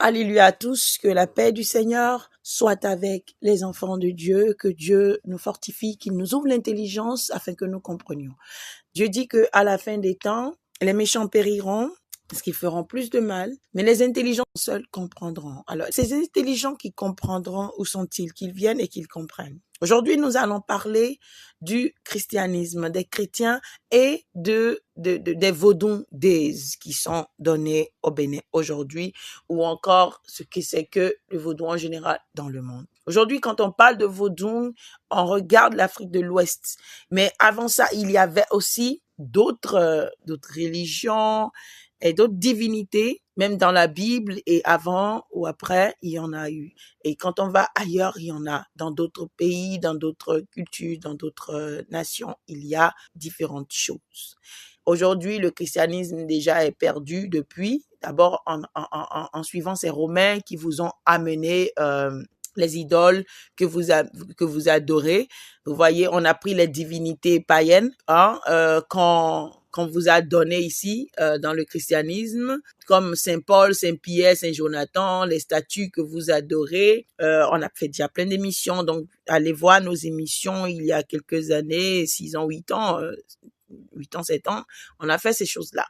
Alléluia à tous, que la paix du Seigneur soit avec les enfants de Dieu, que Dieu nous fortifie, qu'il nous ouvre l'intelligence afin que nous comprenions. Dieu dit que à la fin des temps, les méchants périront, parce qu'ils feront plus de mal, mais les intelligents seuls comprendront. Alors, ces intelligents qui comprendront, où sont-ils? Qu'ils viennent et qu'ils comprennent. Aujourd'hui, nous allons parler du christianisme, des chrétiens et des vaudous qui sont donnés au Bénin aujourd'hui, ou encore ce que c'est que le vaudou en général dans le monde. Aujourd'hui, quand on parle de vaudou, on regarde l'Afrique de l'Ouest. Mais avant ça, il y avait aussi d'autres religions et d'autres divinités, même dans la Bible, et avant ou après, il y en a eu. Et quand on va ailleurs, il y en a. Dans d'autres pays, dans d'autres cultures, dans d'autres nations, il y a différentes choses. Aujourd'hui, le christianisme déjà est perdu depuis, d'abord en suivant ces Romains qui vous ont amené les idoles que vous adorez. Vous voyez, on a pris les divinités païennes qu'on vous a donné ici dans le christianisme, comme Saint Paul, Saint Pierre, Saint Jonathan, les statues que vous adorez. On a fait déjà plein d'émissions, donc allez voir nos émissions il y a quelques années, 6 ans, 8 ans, 7 ans, on a fait ces choses-là.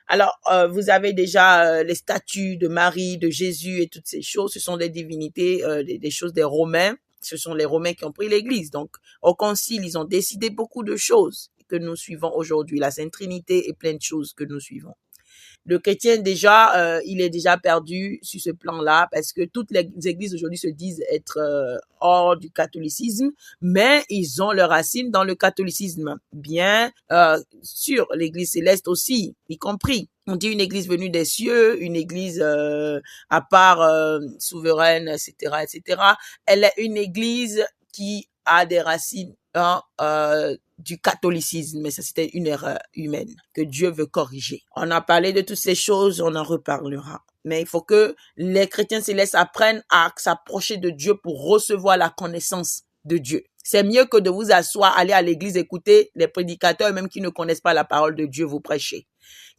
Alors, vous avez déjà les statues de Marie, de Jésus et toutes ces choses. Ce sont des divinités, des choses des Romains. Ce sont les Romains qui ont pris l'Église. Donc, au Concile, ils ont décidé beaucoup de choses que nous suivons aujourd'hui. La Sainte Trinité et plein de choses que nous suivons. Le chrétien déjà, il est déjà perdu sur ce plan-là parce que toutes les églises aujourd'hui se disent être hors du catholicisme, mais ils ont leurs racines dans le catholicisme. Bien sûr, l'église céleste aussi, y compris. On dit une église venue des cieux, une église à part souveraine, etc., etc. Elle est une église qui a des racines du catholicisme, mais ça c'était une erreur humaine que Dieu veut corriger. On a parlé de toutes ces choses, on en reparlera. Mais il faut que les chrétiens célestes apprennent à s'approcher de Dieu pour recevoir la connaissance de Dieu. C'est mieux que de vous asseoir, aller à l'église, écouter les prédicateurs, même qui ne connaissent pas la parole de Dieu, vous prêcher.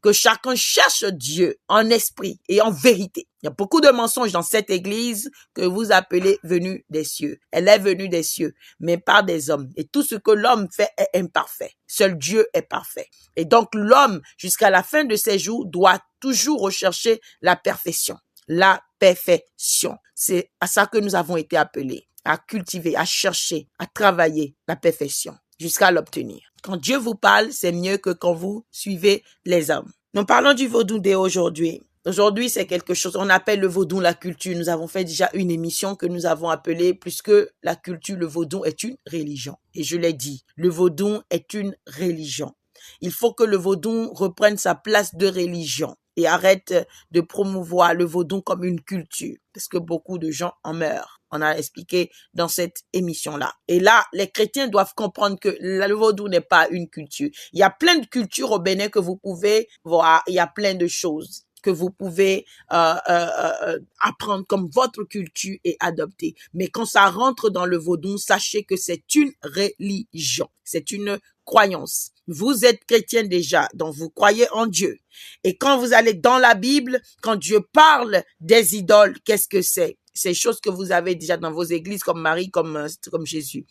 Que chacun cherche Dieu en esprit et en vérité. Il y a beaucoup de mensonges dans cette église que vous appelez venue des cieux. Elle est venue des cieux, mais par des hommes. Et tout ce que l'homme fait est imparfait. Seul Dieu est parfait. Et donc l'homme, jusqu'à la fin de ses jours, doit toujours rechercher la perfection. La perfection. C'est à ça que nous avons été appelés. À cultiver, à chercher, à travailler la perfection jusqu'à l'obtenir. Quand Dieu vous parle, c'est mieux que quand vous suivez les hommes. Nous parlons du vaudou dès aujourd'hui. Aujourd'hui, c'est quelque chose, on appelle le vaudou la culture. Nous avons fait déjà une émission que nous avons appelée, puisque la culture, le vaudou est une religion. Et je l'ai dit, le vaudou est une religion. Il faut que le vaudou reprenne sa place de religion et arrête de promouvoir le vaudou comme une culture, parce que beaucoup de gens en meurent. On a expliqué dans cette émission-là. Et là, les chrétiens doivent comprendre que le vaudou n'est pas une culture. Il y a plein de cultures au Bénin que vous pouvez voir. Il y a plein de choses que vous pouvez apprendre comme votre culture et adopter. Mais quand ça rentre dans le vaudou, sachez que c'est une religion. C'est une croyance. Vous êtes chrétien déjà, donc vous croyez en Dieu. Et quand vous allez dans la Bible, quand Dieu parle des idoles, qu'est-ce que c'est? Ces choses que vous avez déjà dans vos églises, comme Marie, comme Jésus.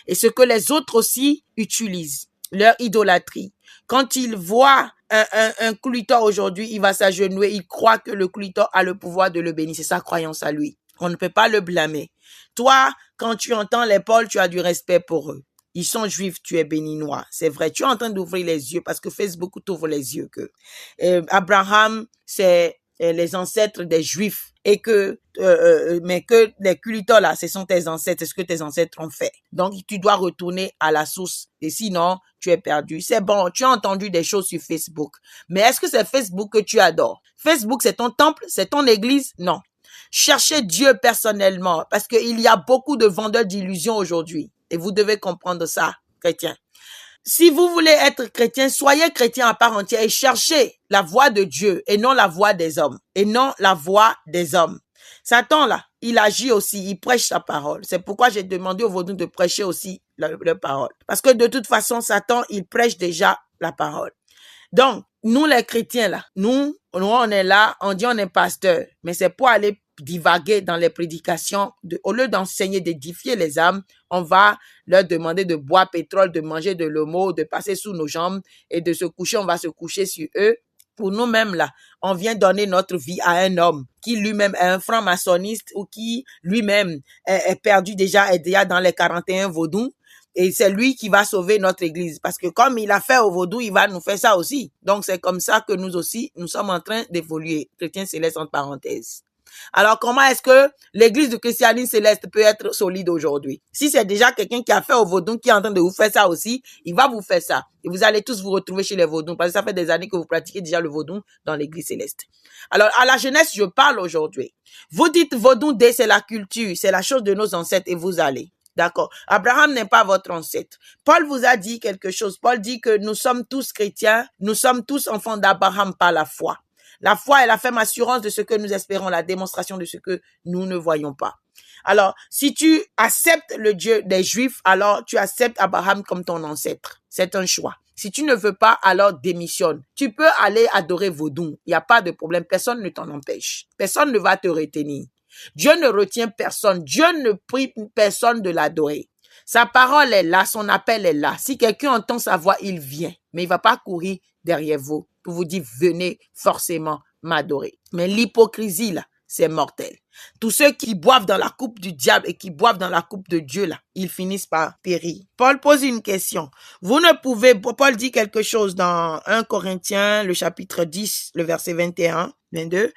Et ce que les autres aussi utilisent, leur idolâtrie. Quand il voit un clitor aujourd'hui, il va s'agenouiller, il croit que le clitor a le pouvoir de le bénir. C'est sa croyance à lui. On ne peut pas le blâmer. Toi, quand tu entends les Paul, tu as du respect pour eux. Ils sont juifs, tu es béninois. C'est vrai, tu es en train d'ouvrir les yeux parce que Facebook t'ouvre les yeux que Abraham, c'est les ancêtres des juifs et mais que les culteurs là, ce sont tes ancêtres, c'est ce que tes ancêtres ont fait. Donc, tu dois retourner à la source et sinon, tu es perdu. C'est bon, tu as entendu des choses sur Facebook. Mais est-ce que c'est Facebook que tu adores? Facebook, c'est ton temple, c'est ton église? Non. Cherchez Dieu personnellement parce qu'il y a beaucoup de vendeurs d'illusions aujourd'hui. Et vous devez comprendre ça, chrétiens. Si vous voulez être chrétien, soyez chrétien à part entière et cherchez la voix de Dieu et non la voix des hommes. Et non la voix des hommes. Satan, là, il agit aussi, il prêche sa parole. C'est pourquoi j'ai demandé aux vaudous de prêcher aussi leur parole. Parce que de toute façon, Satan, il prêche déjà la parole. Donc, nous les chrétiens, là, nous on est là, on dit on est pasteur. Mais c'est pour aller divaguer dans les prédications, au lieu d'enseigner, d'édifier les âmes, on va leur demander de boire pétrole, de manger de l'homo, de passer sous nos jambes et de se coucher, on va se coucher sur eux. Pour nous-mêmes, là, on vient donner notre vie à un homme qui lui-même est un franc-maçonniste ou qui lui-même est perdu déjà, est déjà dans les 41 vaudous. Et c'est lui qui va sauver notre église. Parce que comme il a fait au vaudou, il va nous faire ça aussi. Donc, c'est comme ça que nous aussi, nous sommes en train d'évoluer. Chrétien céleste entre parenthèses. Alors, comment est-ce que l'église du christianisme céleste peut être solide aujourd'hui? Si c'est déjà quelqu'un qui a fait au vaudou, qui est en train de vous faire ça aussi, il va vous faire ça. Et vous allez tous vous retrouver chez les vaudous. Parce que ça fait des années que vous pratiquez déjà le vaudou dans l'église céleste. Alors, à la jeunesse, je parle aujourd'hui. Vous dites vaudou, c'est la culture, c'est la chose de nos ancêtres et vous allez. D'accord. Abraham n'est pas votre ancêtre. Paul vous a dit quelque chose. Paul dit que nous sommes tous chrétiens, nous sommes tous enfants d'Abraham par la foi. La foi est la ferme assurance de ce que nous espérons, la démonstration de ce que nous ne voyons pas. Alors, si tu acceptes le Dieu des Juifs, alors tu acceptes Abraham comme ton ancêtre. C'est un choix. Si tu ne veux pas, alors démissionne. Tu peux aller adorer vaudou. Il n'y a pas de problème. Personne ne t'en empêche. Personne ne va te retenir. Dieu ne retient personne. Dieu ne prie personne de l'adorer. Sa parole est là, son appel est là. Si quelqu'un entend sa voix, il vient. Mais il ne va pas courir derrière vous pour vous dire, venez forcément m'adorer. Mais l'hypocrisie, là, c'est mortel. Tous ceux qui boivent dans la coupe du diable et qui boivent dans la coupe de Dieu, là, ils finissent par périr. Paul pose une question. Vous ne pouvez, Paul dit quelque chose dans 1 Corinthiens, le chapitre 10, le verset 21, 22.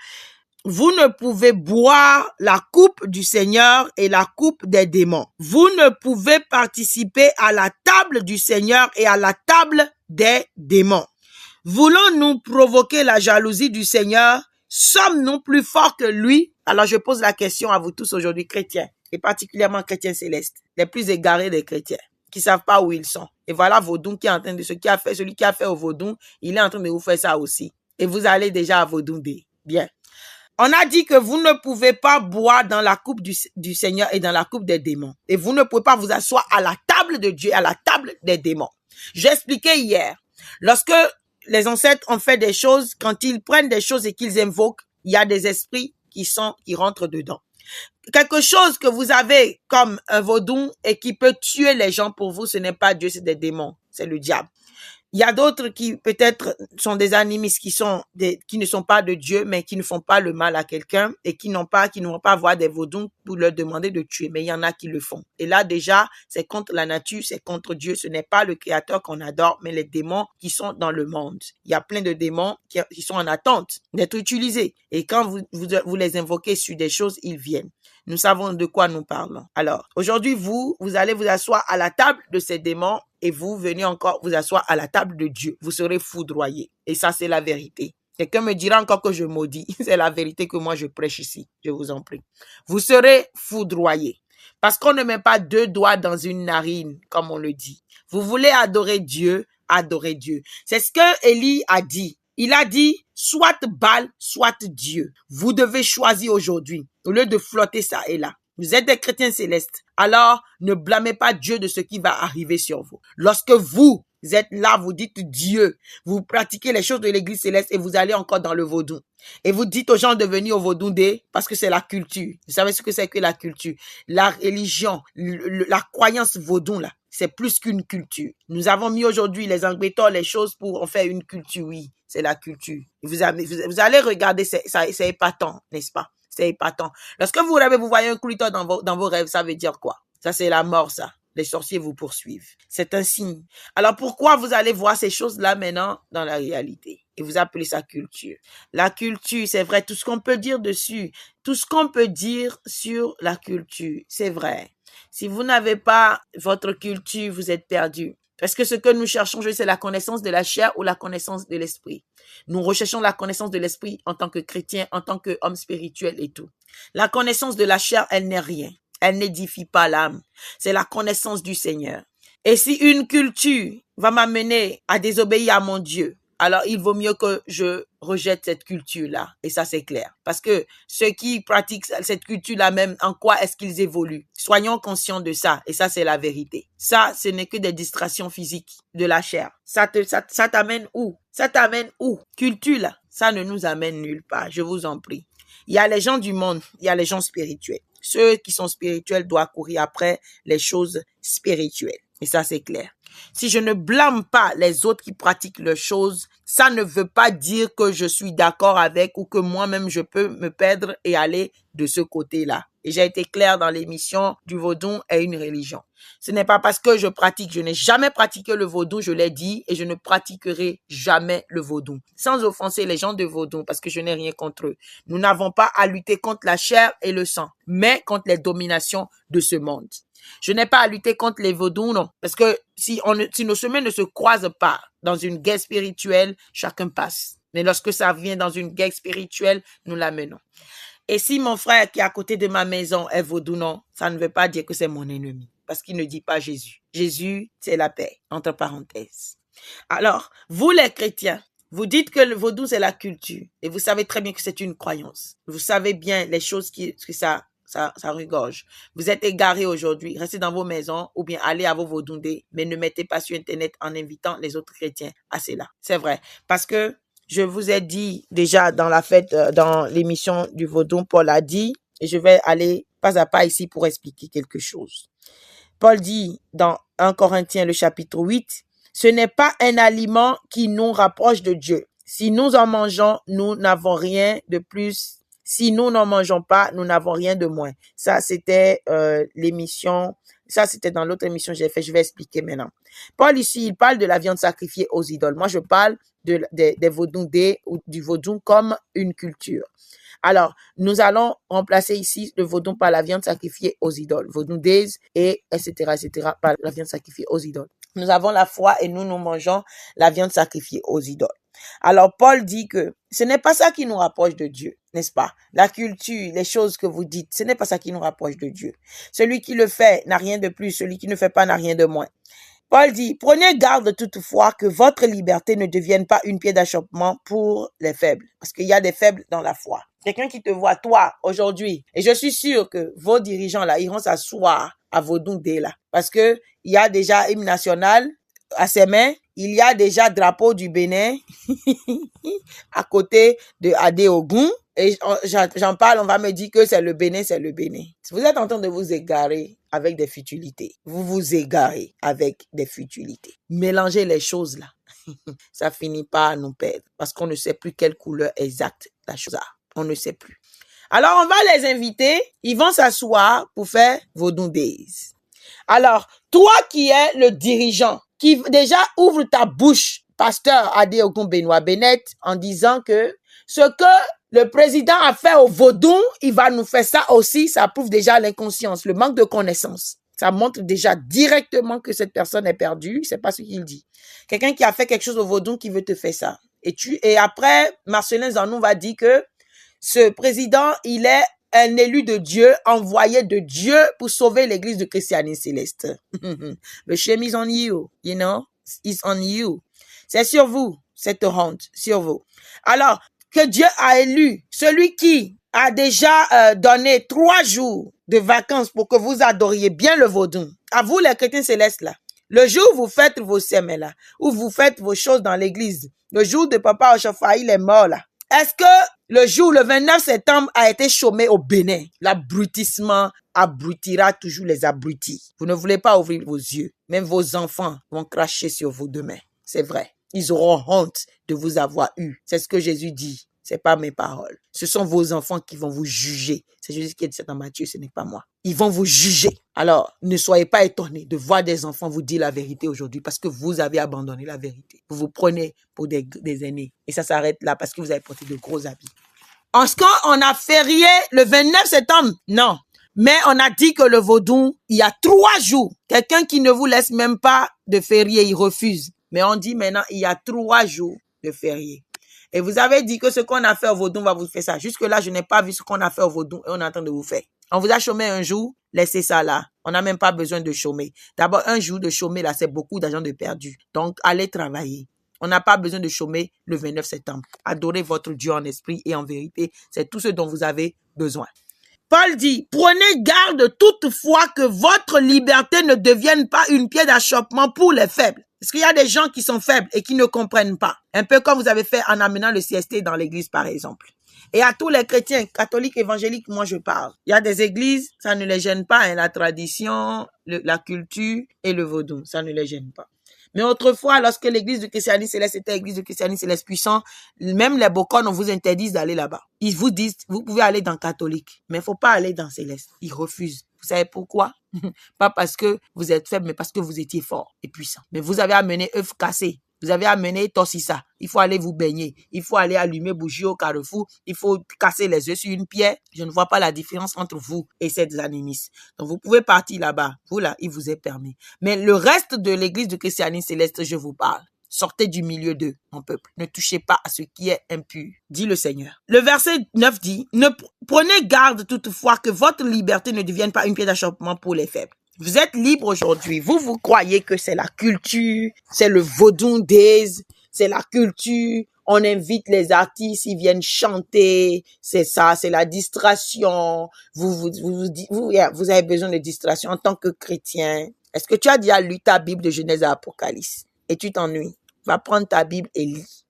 Vous ne pouvez boire la coupe du Seigneur et la coupe des démons. Vous ne pouvez participer à la table du Seigneur et à la table des démons. Voulons-nous provoquer la jalousie du Seigneur? Sommes-nous plus forts que lui? Alors je pose la question à vous tous aujourd'hui, chrétiens, et particulièrement chrétiens célestes, les plus égarés des chrétiens, qui savent pas où ils sont. Et voilà vaudou qui est en train de celui qui a fait au vaudou, il est en train de vous faire ça aussi. Et vous allez déjà à vaudounder. Bien. On a dit que vous ne pouvez pas boire dans la coupe du Seigneur et dans la coupe des démons. Et vous ne pouvez pas vous asseoir à la table de Dieu, à la table des démons. J'ai expliqué hier, lorsque les ancêtres ont fait des choses, quand ils prennent des choses et qu'ils invoquent, il y a des esprits qui rentrent dedans. Quelque chose que vous avez comme un vaudou et qui peut tuer les gens pour vous, ce n'est pas Dieu, c'est des démons, c'est le diable. Il y a d'autres qui peut-être sont des animistes qui ne sont pas de Dieu, mais qui ne font pas le mal à quelqu'un et qui ne vont pas voir des vaudous pour leur demander de tuer. Mais il y en a qui le font. Et là, déjà, c'est contre la nature, c'est contre Dieu. Ce n'est pas le Créateur qu'on adore, mais les démons qui sont dans le monde. Il y a plein de démons qui sont en attente d'être utilisés. Et quand vous les invoquez sur des choses, ils viennent. Nous savons de quoi nous parlons. Alors, aujourd'hui, vous allez vous asseoir à la table de ces démons et vous venez encore vous asseoir à la table de Dieu. Vous serez foudroyés. Et ça, c'est la vérité. Quelqu'un me dira encore que je maudis. C'est la vérité que moi, je prêche ici. Je vous en prie. Vous serez foudroyés. Parce qu'on ne met pas deux doigts dans une narine, comme on le dit. Vous voulez adorer Dieu, adorez Dieu. C'est ce que Élie a dit. Il a dit, soit Baal, soit Dieu. Vous devez choisir aujourd'hui, au lieu de flotter ça et là. Vous êtes des chrétiens célestes. Alors, ne blâmez pas Dieu de ce qui va arriver sur vous. Lorsque vous êtes là, vous dites Dieu, vous pratiquez les choses de l'église céleste et vous allez encore dans le vaudou. Et vous dites aux gens de venir au vaudou parce que c'est la culture. Vous savez ce que c'est que la culture? La religion, la croyance vaudou là. C'est plus qu'une culture. Nous avons mis aujourd'hui les anglétors, les choses pour en faire une culture. Oui, c'est la culture. Vous allez regarder, c'est épatant, n'est-ce pas? C'est épatant. Lorsque vous rêvez, vous voyez un clouteur dans vos rêves, ça veut dire quoi? Ça, c'est la mort, ça. Les sorciers vous poursuivent. C'est un signe. Alors, pourquoi vous allez voir ces choses-là maintenant dans la réalité? Et vous appelez ça culture. La culture, c'est vrai, tout ce qu'on peut dire dessus, tout ce qu'on peut dire sur la culture, c'est vrai. Si vous n'avez pas votre culture, vous êtes perdu. Parce que ce que nous cherchons, c'est la connaissance de la chair ou la connaissance de l'esprit. Nous recherchons la connaissance de l'esprit en tant que chrétien, en tant qu'homme spirituel et tout. La connaissance de la chair, elle n'est rien. Elle n'édifie pas l'âme. C'est la connaissance du Seigneur. Et si une culture va m'amener à désobéir à mon Dieu, alors il vaut mieux que je rejette cette culture-là. Et ça, c'est clair. Parce que ceux qui pratiquent cette culture-là même, en quoi est-ce qu'ils évoluent? Soyons conscients de ça. Et ça, c'est la vérité. Ça, ce n'est que des distractions physiques de la chair. Ça t'amène où? Ça t'amène où? Culture, là, ça ne nous amène nulle part. Je vous en prie. Il y a les gens du monde, il y a les gens spirituels. Ceux qui sont spirituels doivent courir après les choses spirituelles. Et ça, c'est clair. Si je ne blâme pas les autres qui pratiquent les choses, ça ne veut pas dire que je suis d'accord avec ou que moi-même je peux me perdre et aller de ce côté-là. Et j'ai été clair dans l'émission du vaudou est une religion. Ce n'est pas parce que je pratique, je n'ai jamais pratiqué le vaudou, je l'ai dit, et je ne pratiquerai jamais le vaudou. Sans offenser les gens de vaudou, parce que je n'ai rien contre eux. Nous n'avons pas à lutter contre la chair et le sang, mais contre les dominations de ce monde. Je n'ai pas à lutter contre les vaudous, non. Parce que si nos chemins ne se croisent pas dans une guerre spirituelle, chacun passe. Mais lorsque ça vient dans une guerre spirituelle, nous la menons. Et si mon frère qui est à côté de ma maison est vaudou, non, ça ne veut pas dire que c'est mon ennemi. Parce qu'il ne dit pas Jésus. Jésus, c'est la paix, entre parenthèses. Alors, vous les chrétiens, vous dites que le vaudou, c'est la culture. Et vous savez très bien que c'est une croyance. Vous savez bien les choses que ça regorge. Vous êtes égarés aujourd'hui. Restez dans vos maisons ou bien allez à vos vaudouindés, mais ne mettez pas sur Internet en invitant les autres chrétiens à cela. C'est vrai. Parce que je vous ai dit déjà dans la fête, dans l'émission du vaudou, Paul a dit, et je vais aller pas à pas ici pour expliquer quelque chose. Paul dit dans 1 Corinthiens le chapitre 8, ce n'est pas un aliment qui nous rapproche de Dieu. Si nous en mangeons, nous n'avons rien de plus. Si nous n'en mangeons pas, nous n'avons rien de moins. Ça, c'était l'émission. Ça, c'était dans l'autre émission que j'ai fait. Je vais expliquer maintenant. Paul, ici, il parle de la viande sacrifiée aux idoles. Moi, je parle des vaudouindés ou du vaudou comme une culture. Alors, nous allons remplacer ici le vaudou par la viande sacrifiée aux idoles. Vaudouindés et etc., par la viande sacrifiée aux idoles. Nous avons la foi et nous mangeons la viande sacrifiée aux idoles. Alors, Paul dit que ce n'est pas ça qui nous rapproche de Dieu, n'est-ce pas? La culture, les choses que vous dites, ce n'est pas ça qui nous rapproche de Dieu. Celui qui le fait n'a rien de plus, celui qui ne fait pas n'a rien de moins. Paul dit, prenez garde toutefois que votre liberté ne devienne pas une pierre d'achoppement pour les faibles. Parce qu'il y a des faibles dans la foi. Quelqu'un qui te voit, toi, aujourd'hui, et je suis sûr que vos dirigeants là iront s'asseoir à vaudouindés là. Parce que il y a déjà hymne national à ses mains, il y a déjà drapeau du Bénin à côté de Adéogun. Et j'en parle, on va me dire que c'est le Bénin, c'est le Bénin. Vous êtes en train de vous égarer avec des futilités. Vous vous égarez avec des futilités. Mélangez les choses là. Ça finit par nous perdre parce qu'on ne sait plus quelle couleur exacte la chose a. On ne sait plus. Alors, on va les inviter. Ils vont s'asseoir pour faire vaudouindés. Alors, toi qui es le dirigeant, qui déjà ouvre ta bouche, pasteur Adéogun Benoît Bennett, en disant que ce que le président a fait au vaudou, il va nous faire ça aussi, ça prouve déjà l'inconscience, le manque de connaissance. Ça montre déjà directement que cette personne est perdue, c'est pas ce qu'il dit. Quelqu'un qui a fait quelque chose au vaudou qui veut te faire ça. Et après, Marcelin Zanou va dire que ce président, il est un élu de Dieu, envoyé de Dieu pour sauver l'église de christianisme céleste. Le shame is on you, you know, is on you. C'est sur vous, cette honte, sur vous. Alors, que Dieu a élu celui qui a déjà donné 3 jours de vacances pour que vous adoriez bien le vaudou. À vous, les chrétiens célestes, là. Le jour où vous faites vos sèmes, là, où vous faites vos choses dans l'église, le jour de Papa Ochofa, il est mort, là. Est-ce que le jour, le 29 septembre, a été chômé au Bénin? L'abrutissement abrutira toujours les abrutis. Vous ne voulez pas ouvrir vos yeux. Même vos enfants vont cracher sur vous demain. C'est vrai. Ils auront honte de vous avoir eu. C'est ce que Jésus dit. C'est pas mes paroles. Ce sont vos enfants qui vont vous juger. C'est Jésus qui a dit ça dans Matthieu, ce n'est pas moi. Ils vont vous juger. Alors, ne soyez pas étonnés de voir des enfants vous dire la vérité aujourd'hui parce que vous avez abandonné la vérité. Vous vous prenez pour des aînés. Et ça s'arrête là parce que vous avez porté de gros habits. En ce cas, on a férié le 29 septembre. Non. Mais on a dit que le vaudou, il y a 3 jours. Quelqu'un qui ne vous laisse même pas de férié, il refuse. Mais on dit maintenant, il y a 3 jours de férié. Et vous avez dit que ce qu'on a fait au vaudou, on va vous faire ça. Jusque-là, je n'ai pas vu ce qu'on a fait au vaudou et on est en train de vous faire. On vous a chômé un jour, laissez ça là. On n'a même pas besoin de chômer. D'abord, un jour de chômer là, c'est beaucoup d'argent de perdu. Donc, allez travailler. On n'a pas besoin de chômer le 29 septembre. Adorez votre Dieu en esprit et en vérité. C'est tout ce dont vous avez besoin. Paul dit, prenez garde toutefois que votre liberté ne devienne pas une pierre d'achoppement pour les faibles. Parce qu'il y a des gens qui sont faibles et qui ne comprennent pas. Un peu comme vous avez fait en amenant le CST dans l'église, par exemple. Et à tous les chrétiens, catholiques, évangéliques, moi je parle. Il y a des églises, ça ne les gêne pas, hein, la tradition, la culture et le vaudou, ça ne les gêne pas. Mais autrefois, lorsque l'église du christianisme céleste était l'église du christianisme céleste puissant, même les bocones, on vous interdit d'aller là-bas. Ils vous disent, vous pouvez aller dans catholique, mais il ne faut pas aller dans céleste. Ils refusent. Vous savez pourquoi? Pas parce que vous êtes faible, mais parce que vous étiez fort et puissant. Mais vous avez amené œufs cassés. Vous avez amené tossissa. Il faut aller vous baigner. Il faut aller allumer bougie au carrefour. Il faut casser les œufs sur une pierre. Je ne vois pas la différence entre vous et ces animistes. Donc, vous pouvez partir là-bas. Vous, là, il vous est permis. Mais le reste de l'église du christianisme céleste, je vous parle. Sortez du milieu d'eux, mon peuple. Ne touchez pas à ce qui est impur, dit le Seigneur. Le verset 9 dit, ne prenez garde toutefois que votre liberté ne devienne pas une pierre d'achoppement pour les faibles. Vous êtes libre aujourd'hui. Vous croyez que c'est la culture, c'est le vaudou days, c'est la culture. On invite les artistes, ils viennent chanter. C'est ça, c'est la distraction. Vous avez besoin de distraction en tant que chrétien. Est-ce que tu as déjà lu ta Bible de Genèse à Apocalypse et tu t'ennuies? Va prendre ta Bible et lis.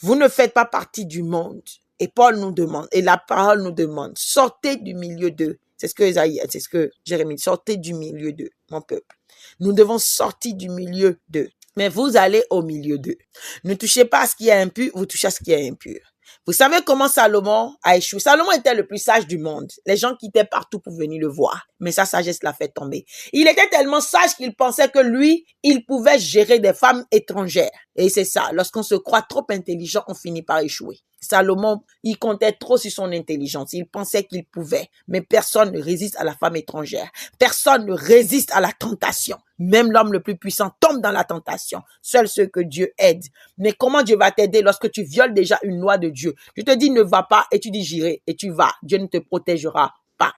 Vous ne faites pas partie du monde. Et Paul nous demande, et la parole nous demande, sortez du milieu d'eux. C'est ce que Isaïe, c'est ce que Jérémie, sortez du milieu d'eux, mon peuple. Nous devons sortir du milieu d'eux. Mais vous allez au milieu d'eux. Ne touchez pas à ce qui est impur, vous touchez à ce qui est impur. Vous savez comment Salomon a échoué? Salomon était le plus sage du monde. Les gens quittaient partout pour venir le voir. Mais sa sagesse l'a fait tomber. Il était tellement sage qu'il pensait que lui, il pouvait gérer des femmes étrangères. Et c'est ça. Lorsqu'on se croit trop intelligent, on finit par échouer. Salomon, il comptait trop sur son intelligence. Il pensait qu'il pouvait. Mais personne ne résiste à la femme étrangère. Personne ne résiste à la tentation. Même l'homme le plus puissant tombe dans la tentation. Seuls ceux que Dieu aide. Mais comment Dieu va t'aider lorsque tu violes déjà une loi de Dieu? Je te dis ne va pas et tu dis j'irai et tu vas. Dieu ne te protégera pas.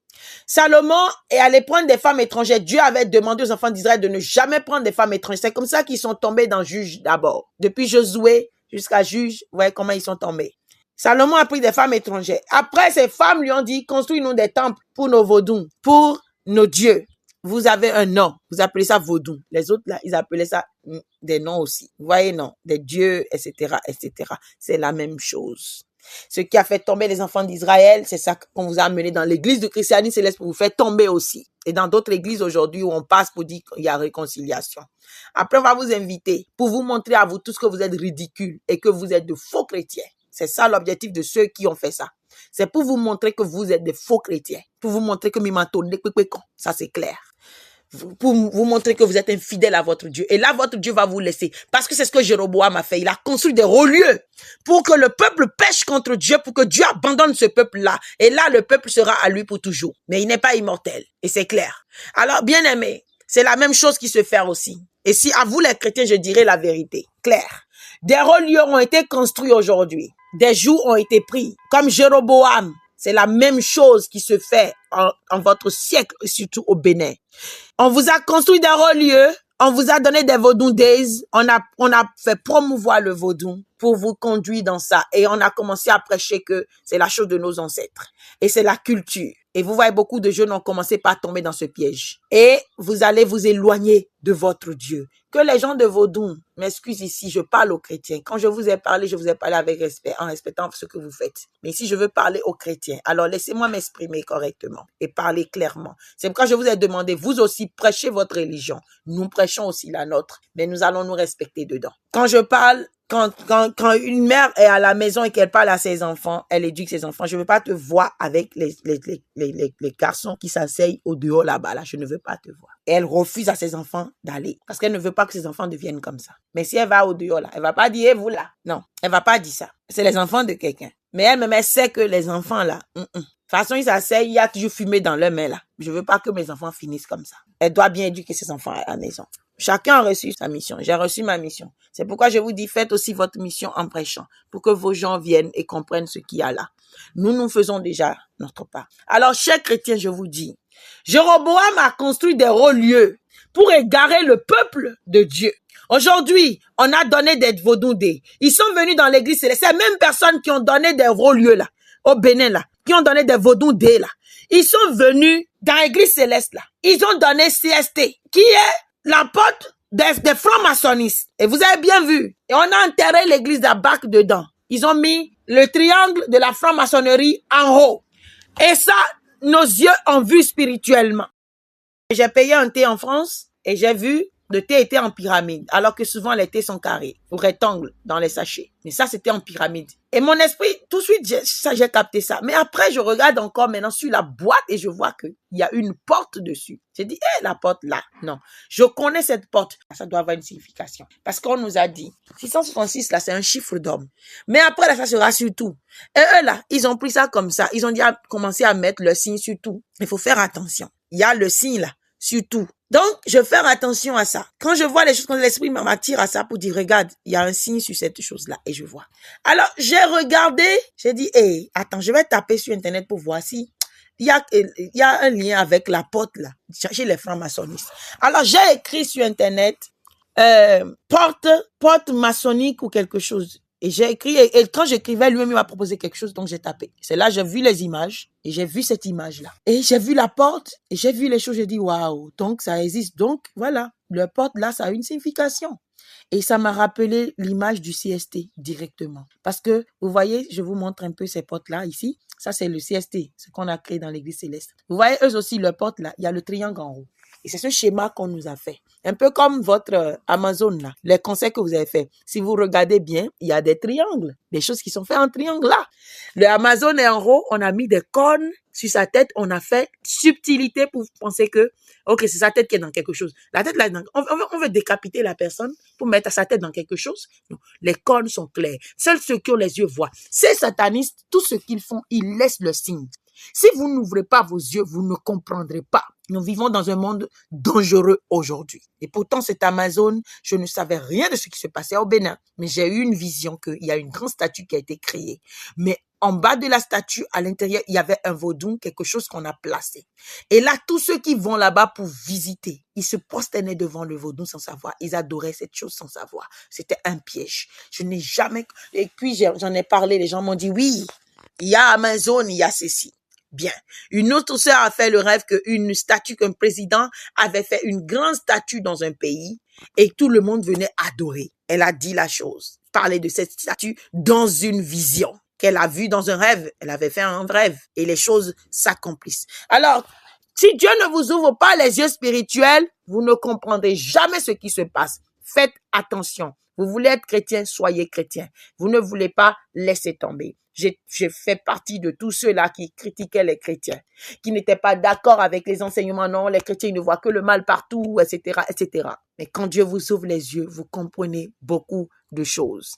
Salomon est allé prendre des femmes étrangères. Dieu avait demandé aux enfants d'Israël de ne jamais prendre des femmes étrangères. C'est comme ça qu'ils sont tombés dans Juge d'abord. Depuis Josué jusqu'à Juge, vous voyez comment ils sont tombés. Salomon a pris des femmes étrangères. Après, ces femmes lui ont dit, construis-nous des temples pour nos vaudous, pour nos dieux. Vous avez un nom, vous appelez ça vaudou. Les autres, là, ils appelaient ça des noms aussi. Vous voyez, non, des dieux, etc., etc. C'est la même chose. Ce qui a fait tomber les enfants d'Israël, c'est ça qu'on vous a amené dans l'église du christianisme céleste pour vous faire tomber aussi. Et dans d'autres églises aujourd'hui où on passe pour dire qu'il y a réconciliation. Après, on va vous inviter pour vous montrer à vous tous que vous êtes ridicules et que vous êtes de faux chrétiens. C'est ça l'objectif de ceux qui ont fait ça. C'est pour vous montrer que vous êtes des faux chrétiens. Pour vous montrer que ça c'est clair. Pour vous montrer que vous êtes infidèles à votre Dieu. Et là, votre Dieu va vous laisser. Parce que c'est ce que Jéroboam a fait. Il a construit des hauts-lieux pour que le peuple pêche contre Dieu, pour que Dieu abandonne ce peuple-là. Et là, le peuple sera à lui pour toujours. Mais il n'est pas immortel. Et c'est clair. Alors, bien aimé, c'est la même chose qui se fait aussi. Et si à vous les chrétiens, je dirais la vérité. Claire. Des hauts-lieux ont été construits aujourd'hui. Des jours ont été pris. Comme Jéroboam. C'est la même chose qui se fait en votre siècle, surtout au Bénin. On vous a construit des hauts-lieux, on vous a donné des vaudou days, on a fait promouvoir le vaudou pour vous conduire dans ça. Et on a commencé à prêcher que c'est la chose de nos ancêtres. Et c'est la culture. Et vous voyez, beaucoup de jeunes ont commencé par tomber dans ce piège. Et vous allez vous éloigner de votre Dieu. Que les gens de vaudou, m'excusent ici, je parle aux chrétiens. Quand je vous ai parlé avec respect, en respectant ce que vous faites. Mais si je veux parler aux chrétiens, alors laissez-moi m'exprimer correctement et parler clairement. C'est pourquoi je vous ai demandé, vous aussi, prêchez votre religion. Nous prêchons aussi la nôtre, mais nous allons nous respecter dedans. Quand je parle, quand une mère est à la maison et qu'elle parle à ses enfants, elle éduque ses enfants. Je ne veux pas te voir avec les garçons qui s'asseyent au dehors là-bas. Là, je ne veux pas te voir. Et elle refuse à ses enfants d'aller parce qu'elle ne veut pas que ses enfants deviennent comme ça. Mais si elle va au dehors là, elle va pas dire, vous là. Non, elle va pas dire ça. C'est les enfants de quelqu'un. Mais elle-même, elle sait que les enfants là, de toute façon, ils s'asseyent, il y a toujours fumé dans leurs mains là. Je veux pas que mes enfants finissent comme ça. Elle doit bien éduquer ses enfants à la maison. Chacun a reçu sa mission. J'ai reçu ma mission. C'est pourquoi je vous dis, faites aussi votre mission en prêchant pour que vos gens viennent et comprennent ce qu'il y a là. Nous faisons déjà notre part. Alors, chers chrétiens, je vous dis, Jéroboam a construit des hauts lieux pour égarer le peuple de Dieu. Aujourd'hui, on a donné des vaudou days. Ils sont venus dans l'église céleste. Ces mêmes personnes qui ont donné des hauts lieux là, au Bénin là, qui ont donné des vaudous dés là, ils sont venus dans l'église céleste là. Ils ont donné CST, qui est la porte des francs-maçonnistes. Et vous avez bien vu. Et on a enterré l'église d'Abac dedans. Ils ont mis le triangle de la franc-maçonnerie en haut. Et ça, nos yeux ont vu spirituellement. J'ai payé un thé en France et j'ai vu le thé était en pyramide, alors que souvent les thés sont carrés ou rectangles dans les sachets. Mais ça, c'était en pyramide. Et mon esprit, tout de suite, j'ai capté ça. Mais après, je regarde encore maintenant sur la boîte et je vois qu'il y a une porte dessus. J'ai dit, la porte là. Non, je connais cette porte. Ça doit avoir une signification. Parce qu'on nous a dit, 666 là, c'est un chiffre d'homme. Mais après là, ça sera sur tout. Et eux là, ils ont pris ça comme ça. Ils ont dit, commencé à mettre le signe sur tout. Il faut faire attention. Il y a le signe là, sur tout. Donc, je vais faire attention à ça. Quand je vois les choses, quand l'esprit m'attire à ça pour dire, regarde, il y a un signe sur cette chose-là, et je vois. Alors, j'ai regardé, j'ai dit, attends, je vais taper sur Internet pour voir si il y a un lien avec la porte, là, chez les francs-maçonnistes. Alors, j'ai écrit sur Internet, porte maçonnique ou quelque chose. Et j'ai écrit, et quand j'écrivais, lui-même, il m'a proposé quelque chose, donc j'ai tapé. C'est là, j'ai vu les images, et j'ai vu cette image-là. Et j'ai vu la porte, et j'ai vu les choses, j'ai dit, waouh, donc ça existe. Donc, voilà, le porte, là, ça a une signification. Et ça m'a rappelé l'image du CST directement. Parce que, vous voyez, je vous montre un peu ces portes-là, ici. Ça, c'est le CST, ce qu'on a créé dans l'église céleste. Vous voyez, eux aussi, le porte-là, il y a le triangle en haut. Et c'est ce schéma qu'on nous a fait. Un peu comme votre Amazon, là, les conseils que vous avez fait. Si vous regardez bien, il y a des triangles, des choses qui sont faites en triangle là. Le Amazon est en haut, on a mis des cornes sur sa tête, on a fait subtilité pour penser que, ok, c'est sa tête qui est dans quelque chose. La tête là, on veut décapiter la personne pour mettre sa tête dans quelque chose. Non, les cornes sont claires. Seuls ceux qui ont les yeux voient. Ces satanistes, tout ce qu'ils font, ils laissent le signe. Si vous n'ouvrez pas vos yeux, vous ne comprendrez pas. Nous vivons dans un monde dangereux aujourd'hui. Et pourtant, cette Amazon, je ne savais rien de ce qui se passait au Bénin. Mais j'ai eu une vision qu'il y a une grande statue qui a été créée. Mais en bas de la statue, à l'intérieur, il y avait un vaudou, quelque chose qu'on a placé. Et là, tous ceux qui vont là-bas pour visiter, ils se prosternaient devant le vaudou sans savoir. Ils adoraient cette chose sans savoir. C'était un piège. Je n'ai jamais... Et puis, j'en ai parlé, les gens m'ont dit, oui, il y a Amazon, il y a ceci. Bien. Une autre sœur a fait le rêve qu'un président avait fait une grande statue dans un pays et tout le monde venait adorer. Elle a dit la chose, parler de cette statue dans une vision qu'elle a vue dans un rêve. Elle avait fait un rêve et les choses s'accomplissent. Alors, si Dieu ne vous ouvre pas les yeux spirituels, vous ne comprendrez jamais ce qui se passe. Faites attention. Vous voulez être chrétien, soyez chrétien. Vous ne voulez pas, laisser tomber. J'ai fait partie de tous ceux-là qui critiquaient les chrétiens, qui n'étaient pas d'accord avec les enseignements. Non, les chrétiens ils ne voient que le mal partout, etc., etc. Mais quand Dieu vous ouvre les yeux, vous comprenez beaucoup de choses.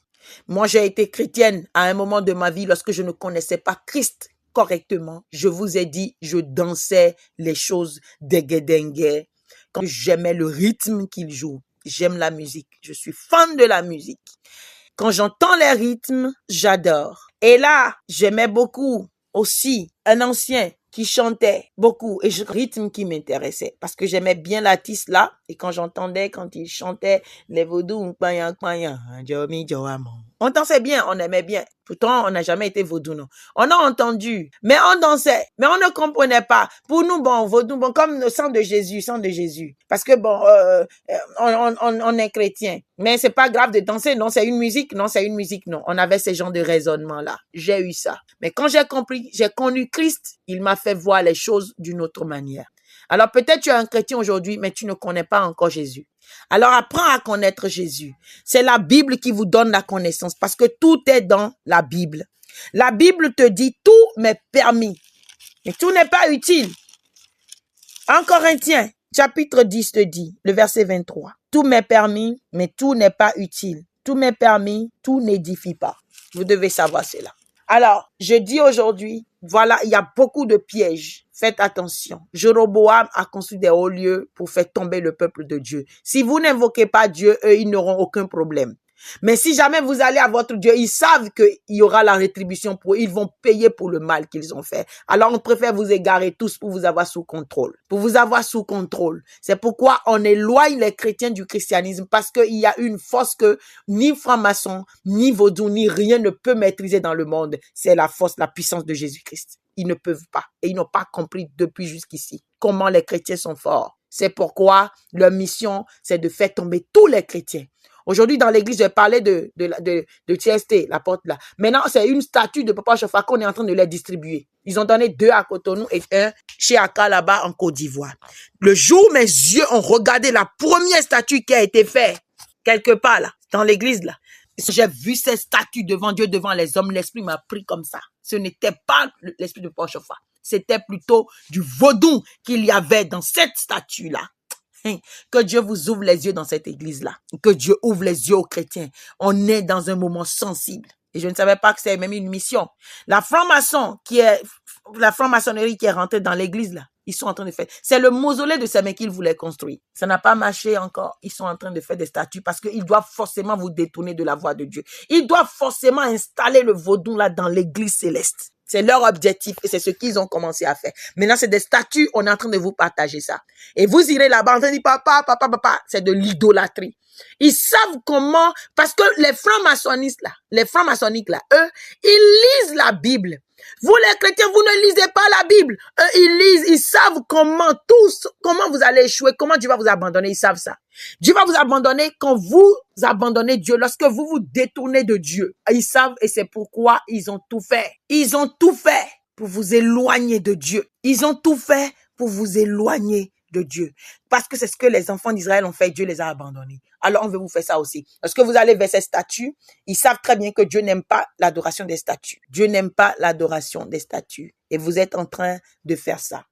Moi, j'ai été chrétienne à un moment de ma vie lorsque je ne connaissais pas Christ correctement. Je vous ai dit, je dansais les choses dengue. Quand j'aimais le rythme qu'il joue. J'aime la musique. Je suis fan de la musique. Quand j'entends les rythmes, j'adore. Et là, j'aimais beaucoup aussi un ancien qui chantait beaucoup et le rythme qui m'intéressait parce que j'aimais bien l'artiste là et quand j'entendais quand il chantait les vaudous on dansait bien, on aimait bien. Pourtant, on n'a jamais été vaudou, non. On a entendu, mais on dansait, mais on ne comprenait pas. Pour nous, bon, vaudou, bon, comme le sang de Jésus. Parce que bon, on est chrétien. Mais c'est pas grave de danser, non, c'est une musique, non. On avait ce genre de raisonnement-là. J'ai eu ça. Mais quand j'ai compris, j'ai connu Christ, il m'a fait voir les choses d'une autre manière. Alors peut-être tu es un chrétien aujourd'hui, mais tu ne connais pas encore Jésus. Alors apprends à connaître Jésus. C'est la Bible qui vous donne la connaissance parce que tout est dans la Bible. La Bible te dit tout m'est permis, mais tout n'est pas utile. En Corinthiens, chapitre 10 te dit, le verset 23, tout m'est permis, mais tout n'est pas utile. Tout m'est permis, tout n'édifie pas. Vous devez savoir cela. Alors, je dis aujourd'hui, voilà, il y a beaucoup de pièges. Faites attention. Jéroboam a construit des hauts lieux pour faire tomber le peuple de Dieu. Si vous n'invoquez pas Dieu, eux, ils n'auront aucun problème. Mais si jamais vous allez à votre Dieu, ils savent qu'il y aura la rétribution pour eux. Ils vont payer pour le mal qu'ils ont fait. Alors, on préfère vous égarer tous pour vous avoir sous contrôle. C'est pourquoi on éloigne les chrétiens du christianisme parce qu'il y a une force que ni franc-maçon, ni vaudou, ni rien ne peut maîtriser dans le monde. C'est la force, la puissance de Jésus-Christ. Ils ne peuvent pas. Et ils n'ont pas compris depuis jusqu'ici comment les chrétiens sont forts. C'est pourquoi leur mission, c'est de faire tomber tous les chrétiens. Aujourd'hui, dans l'église, je parlais de TST, la porte là. Maintenant, c'est une statue de Papa Chofa qu'on est en train de les distribuer. Ils ont donné 2 à Cotonou et 1 chez Accra là-bas en Côte d'Ivoire. Le jour où mes yeux ont regardé la première statue qui a été faite, quelque part là, dans l'église là, j'ai vu cette statue devant Dieu, devant les hommes, l'esprit m'a pris comme ça. Ce n'était pas l'esprit de Papa Chofa. C'était plutôt du vaudou qu'il y avait dans cette statue là. Que Dieu vous ouvre les yeux dans cette église-là. Que Dieu ouvre les yeux aux chrétiens. On est dans un moment sensible. Et je ne savais pas que c'était même une mission. La franc-maçonnerie qui est rentrée dans l'église, là, ils sont en train de faire. C'est le mausolée de ces mecs qu'ils voulaient construire. Ça n'a pas marché encore. Ils sont en train de faire des statues parce qu'ils doivent forcément vous détourner de la voie de Dieu. Ils doivent forcément installer le vaudou là dans l'église céleste. C'est leur objectif et c'est ce qu'ils ont commencé à faire. Maintenant, c'est des statues, on est en train de vous partager ça. Et vous irez là-bas, on train de dire papa, c'est de l'idolâtrie. Ils savent comment, parce que les francs-maçonnistes là, eux, ils lisent la Bible. Vous les chrétiens, vous ne lisez pas la Bible. Eux, ils lisent, ils savent comment vous allez échouer, comment Dieu va vous abandonner, ils savent ça. Dieu va vous abandonner quand vous abandonnez Dieu, lorsque vous vous détournez de Dieu. Ils savent et c'est pourquoi ils ont tout fait. Ils ont tout fait pour vous éloigner de Dieu. Ils ont tout fait pour vous éloigner de Dieu. Parce que c'est ce que les enfants d'Israël ont fait, Dieu les a abandonnés. Alors on veut vous faire ça aussi. Lorsque vous allez vers ces statues, ils savent très bien que Dieu n'aime pas l'adoration des statues. Dieu n'aime pas l'adoration des statues. Et vous êtes en train de faire ça.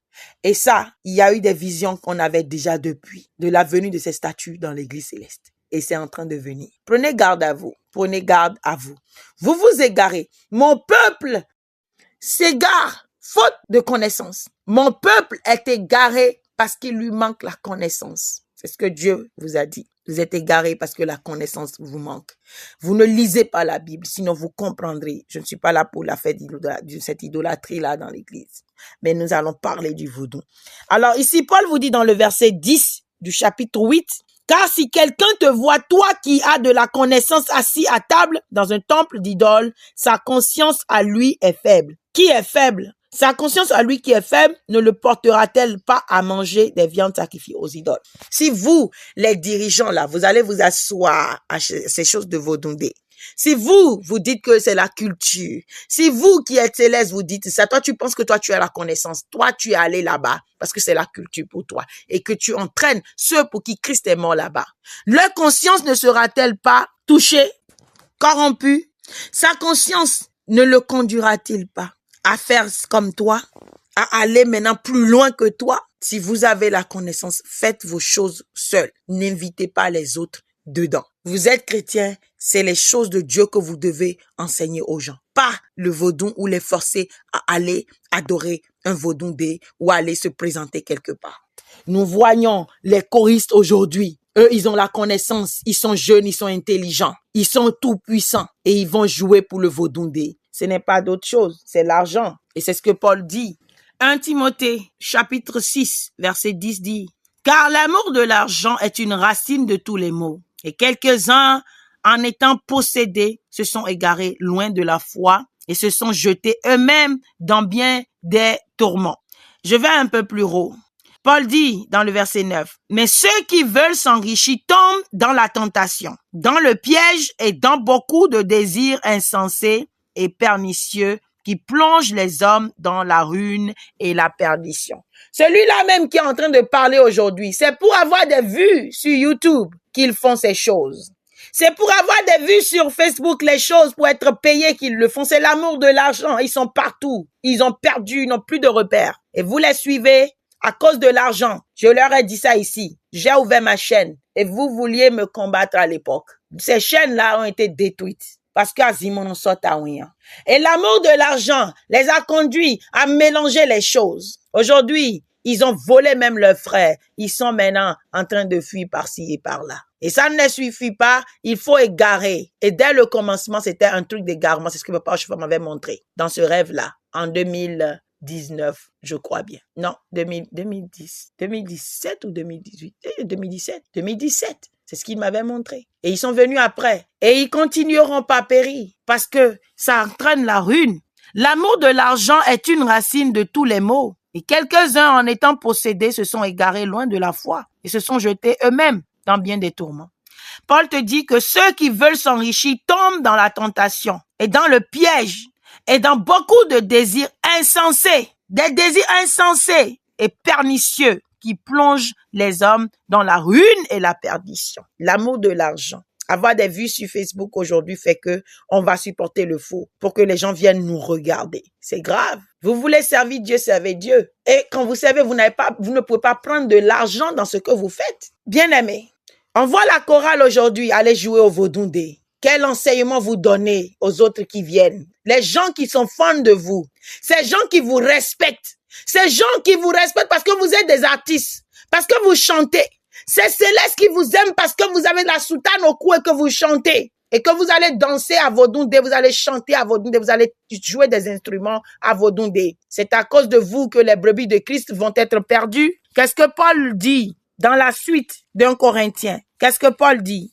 Et ça, il y a eu des visions qu'on avait déjà depuis, de la venue de ces statues dans l'église céleste. Et c'est en train de venir. Prenez garde à vous. Prenez garde à vous. Vous vous égarez. Mon peuple s'égare, faute de connaissance. Mon peuple est égaré parce qu'il lui manque la connaissance. C'est ce que Dieu vous a dit. Vous êtes égarés parce que la connaissance vous manque. Vous ne lisez pas la Bible, sinon vous comprendrez. Je ne suis pas là pour la faire de cette idolâtrie-là dans l'église. Mais nous allons parler du vaudou. Alors ici, Paul vous dit dans le verset 10 du chapitre 8, « Car si quelqu'un te voit, toi qui as de la connaissance assis à table dans un temple d'idole, sa conscience à lui est faible. » Qui est faible? Sa conscience à lui qui est faible ne le portera-t-elle pas à manger des viandes sacrifiées aux idoles? Si vous, les dirigeants là, vous allez vous asseoir à ces choses de Vodundé, si vous dites que c'est la culture, si vous qui êtes céleste vous dites ça, toi tu penses que toi tu as la connaissance, toi tu es allé là-bas parce que c'est la culture pour toi et que tu entraînes ceux pour qui Christ est mort là-bas. Leur conscience ne sera-t-elle pas touchée, corrompue? Sa conscience ne le conduira-t-il pas à faire comme toi, à aller maintenant plus loin que toi? Si vous avez la connaissance, faites vos choses seuls. N'invitez pas les autres dedans. Vous êtes chrétien, c'est les choses de Dieu que vous devez enseigner aux gens. Pas le vaudou ou les forcer à aller adorer un vaudou-dé ou aller se présenter quelque part. Nous voyons les choristes aujourd'hui. Eux, ils ont la connaissance, ils sont jeunes, ils sont intelligents, ils sont tout puissants et ils vont jouer pour le vaudou-dé. Ce n'est pas d'autre chose, c'est l'argent. Et c'est ce que Paul dit. 1 Timothée, chapitre 6, verset 10 dit, « Car l'amour de l'argent est une racine de tous les maux. Et quelques-uns, en étant possédés, se sont égarés loin de la foi et se sont jetés eux-mêmes dans bien des tourments. » Je vais un peu plus haut. Paul dit dans le verset 9, « Mais ceux qui veulent s'enrichir tombent dans la tentation, dans le piège et dans beaucoup de désirs insensés et pernicieux qui plongent les hommes dans la ruine et la perdition. » Celui-là même qui est en train de parler aujourd'hui, c'est pour avoir des vues sur YouTube qu'ils font ces choses. C'est pour avoir des vues sur Facebook, les choses, pour être payés qu'ils le font. C'est l'amour de l'argent. Ils sont partout. Ils ont perdu, ils n'ont plus de repères. Et vous les suivez à cause de l'argent. Je leur ai dit ça ici. J'ai ouvert ma chaîne et vous vouliez me combattre à l'époque. Ces chaînes-là ont été détruites. Parce qu'Azimon sort à rien. Et l'amour de l'argent les a conduits à mélanger les choses. Aujourd'hui, ils ont volé même leurs frères. Ils sont maintenant en train de fuir par-ci et par-là. Et ça ne les suffit pas, il faut égarer. Et dès le commencement, c'était un truc d'égarement. C'est ce que Papa Chofa m'avait montré dans ce rêve-là, en 2019, je crois bien. Non, 2017 ou 2018 2017. C'est ce qu'il m'avait montré. Et ils sont venus après. Et ils continueront pas périr parce que ça entraîne la ruine. L'amour de l'argent est une racine de tous les maux. Et quelques-uns, en étant possédés, se sont égarés loin de la foi et se sont jetés eux-mêmes dans bien des tourments. Paul te dit que ceux qui veulent s'enrichir tombent dans la tentation et dans le piège et dans beaucoup de désirs insensés, des désirs insensés et pernicieux qui plongent les hommes dans la ruine et la perdition. L'amour de l'argent. Avoir des vues sur Facebook aujourd'hui fait que on va supporter le faux pour que les gens viennent nous regarder. C'est grave. Vous voulez servir Dieu, servez Dieu. Et quand vous servez, vous ne pouvez pas prendre de l'argent dans ce que vous faites. Bien-aimés, on voit la chorale aujourd'hui aller jouer au Vodundé. Quel enseignement vous donnez aux autres qui viennent? Les gens qui sont fans de vous, ces gens qui vous respectent, ces gens qui vous respectent parce que vous êtes des artistes, parce que vous chantez. C'est Céleste qui vous aime parce que vous avez la soutane au cou et que vous chantez. Et que vous allez danser à Vodundé, vous allez chanter à Vodundé, vous allez jouer des instruments à Vodundé. C'est à cause de vous que les brebis de Christ vont être perdues. Qu'est-ce que Paul dit dans la suite d'un Corinthien? Qu'est-ce que Paul dit?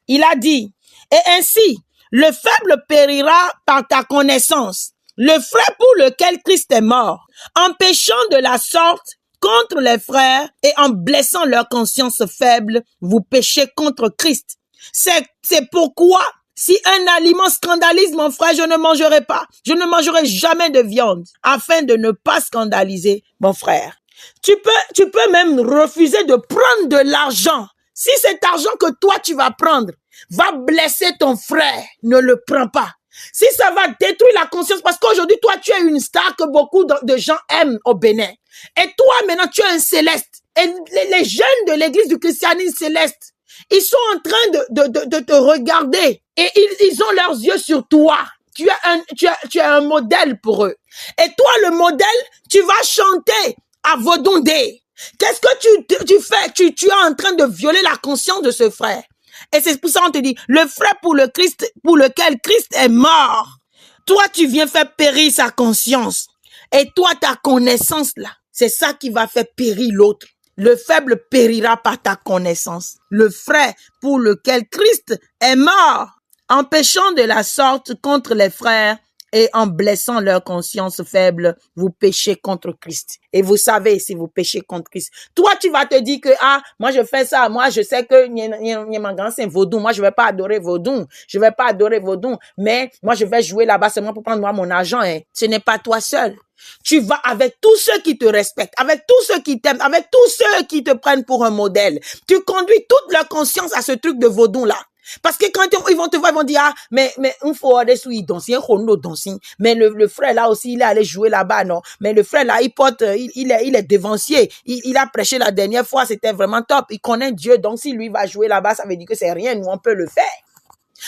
Il a dit, et ainsi, le faible périra par ta connaissance, le frère pour lequel Christ est mort, en péchant de la sorte contre les frères et en blessant leur conscience faible, vous péchez contre Christ. C'est pourquoi, si un aliment scandalise mon frère, je ne mangerai pas. Je ne mangerai jamais de viande, afin de ne pas scandaliser mon frère. Tu peux même refuser de prendre de l'argent. Si cet argent que toi tu vas prendre va blesser ton frère, ne le prends pas. Si ça va détruire la conscience, parce qu'aujourd'hui, toi, tu es une star que beaucoup de gens aiment au Bénin. Et toi, maintenant, tu es un céleste. Et les jeunes de l'église du christianisme céleste, ils sont en train de te regarder. Et ils ont leurs yeux sur toi. Tu es un modèle pour eux. Et toi, le modèle, tu vas chanter à Vodundé. Qu'est-ce que tu fais? Tu es en train de violer la conscience de ce frère. Et c'est pour ça qu'on te dit, le frère pour lequel Christ est mort. Toi, tu viens faire périr sa conscience. Et toi, ta connaissance là, c'est ça qui va faire périr l'autre. Le faible périra par ta connaissance. Le frère pour lequel Christ est mort, en péchant de la sorte contre les frères et en blessant leur conscience faible, vous péchez contre Christ. Et vous savez, si vous péchez contre Christ, toi, tu vas te dire que, moi, je fais ça, moi, je sais que c'est vaudou, moi, je vais pas adorer vaudou, mais moi, je vais jouer là-bas seulement pour prendre moi mon argent, hein. Ce n'est pas toi seul. Tu vas avec tous ceux qui te respectent, avec tous ceux qui t'aiment, avec tous ceux qui te prennent pour un modèle. Tu conduis toute leur conscience à ce truc de vaudou là. Parce que quand ils vont te voir, ils vont dire, mais, il faut aller sous il danse, mais le frère là aussi, il est allé jouer là-bas, non? Mais le frère là, il est devancier. Il a prêché la dernière fois, c'était vraiment top. Il connaît Dieu, donc si lui va jouer là-bas, ça veut dire que c'est rien, nous on peut le faire.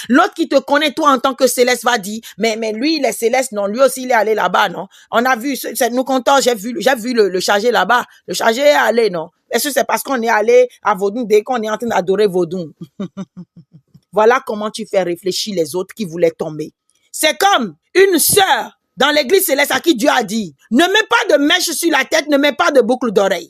L'autre qui te connaît, toi, en tant que céleste, va dire, mais lui, il est céleste, non, lui aussi, il est allé là-bas, non? On a vu, nous comptons, j'ai vu le chargé là-bas. Le chargé est allé, non? Est-ce que c'est parce qu'on est allé à Vaudou dès qu'on est en train d'adorer Vaudou? Voilà comment tu fais réfléchir les autres qui voulaient tomber. C'est comme une sœur dans l'église céleste à qui Dieu a dit, ne mets pas de mèche sur la tête, ne mets pas de boucle d'oreille.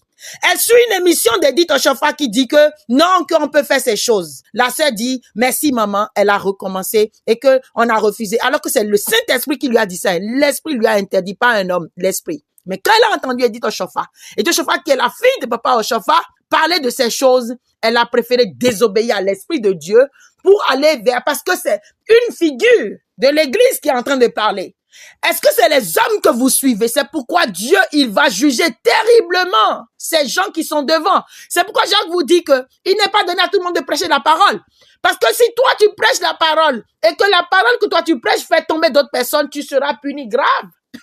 Elle suit une émission d'Edith Oshofa qui dit que non, qu'on peut faire ces choses. La sœur dit, merci maman, elle a recommencé et que on a refusé. Alors que c'est le Saint-Esprit qui lui a dit ça. L'Esprit lui a interdit, pas un homme, l'Esprit. Mais quand elle a entendu Edith Oshofa, Edith Oshofa qui est la fille de papa Oshofa, parler de ces choses, elle a préféré désobéir à l'Esprit de Dieu pour aller vers, parce que c'est une figure de l'église qui est en train de parler. Est-ce que c'est les hommes que vous suivez? C'est pourquoi Dieu, il va juger terriblement ces gens qui sont devant. C'est pourquoi Jacques vous dit que il n'est pas donné à tout le monde de prêcher la parole. Parce que si toi tu prêches la parole et que la parole que toi tu prêches fait tomber d'autres personnes, tu seras puni grave.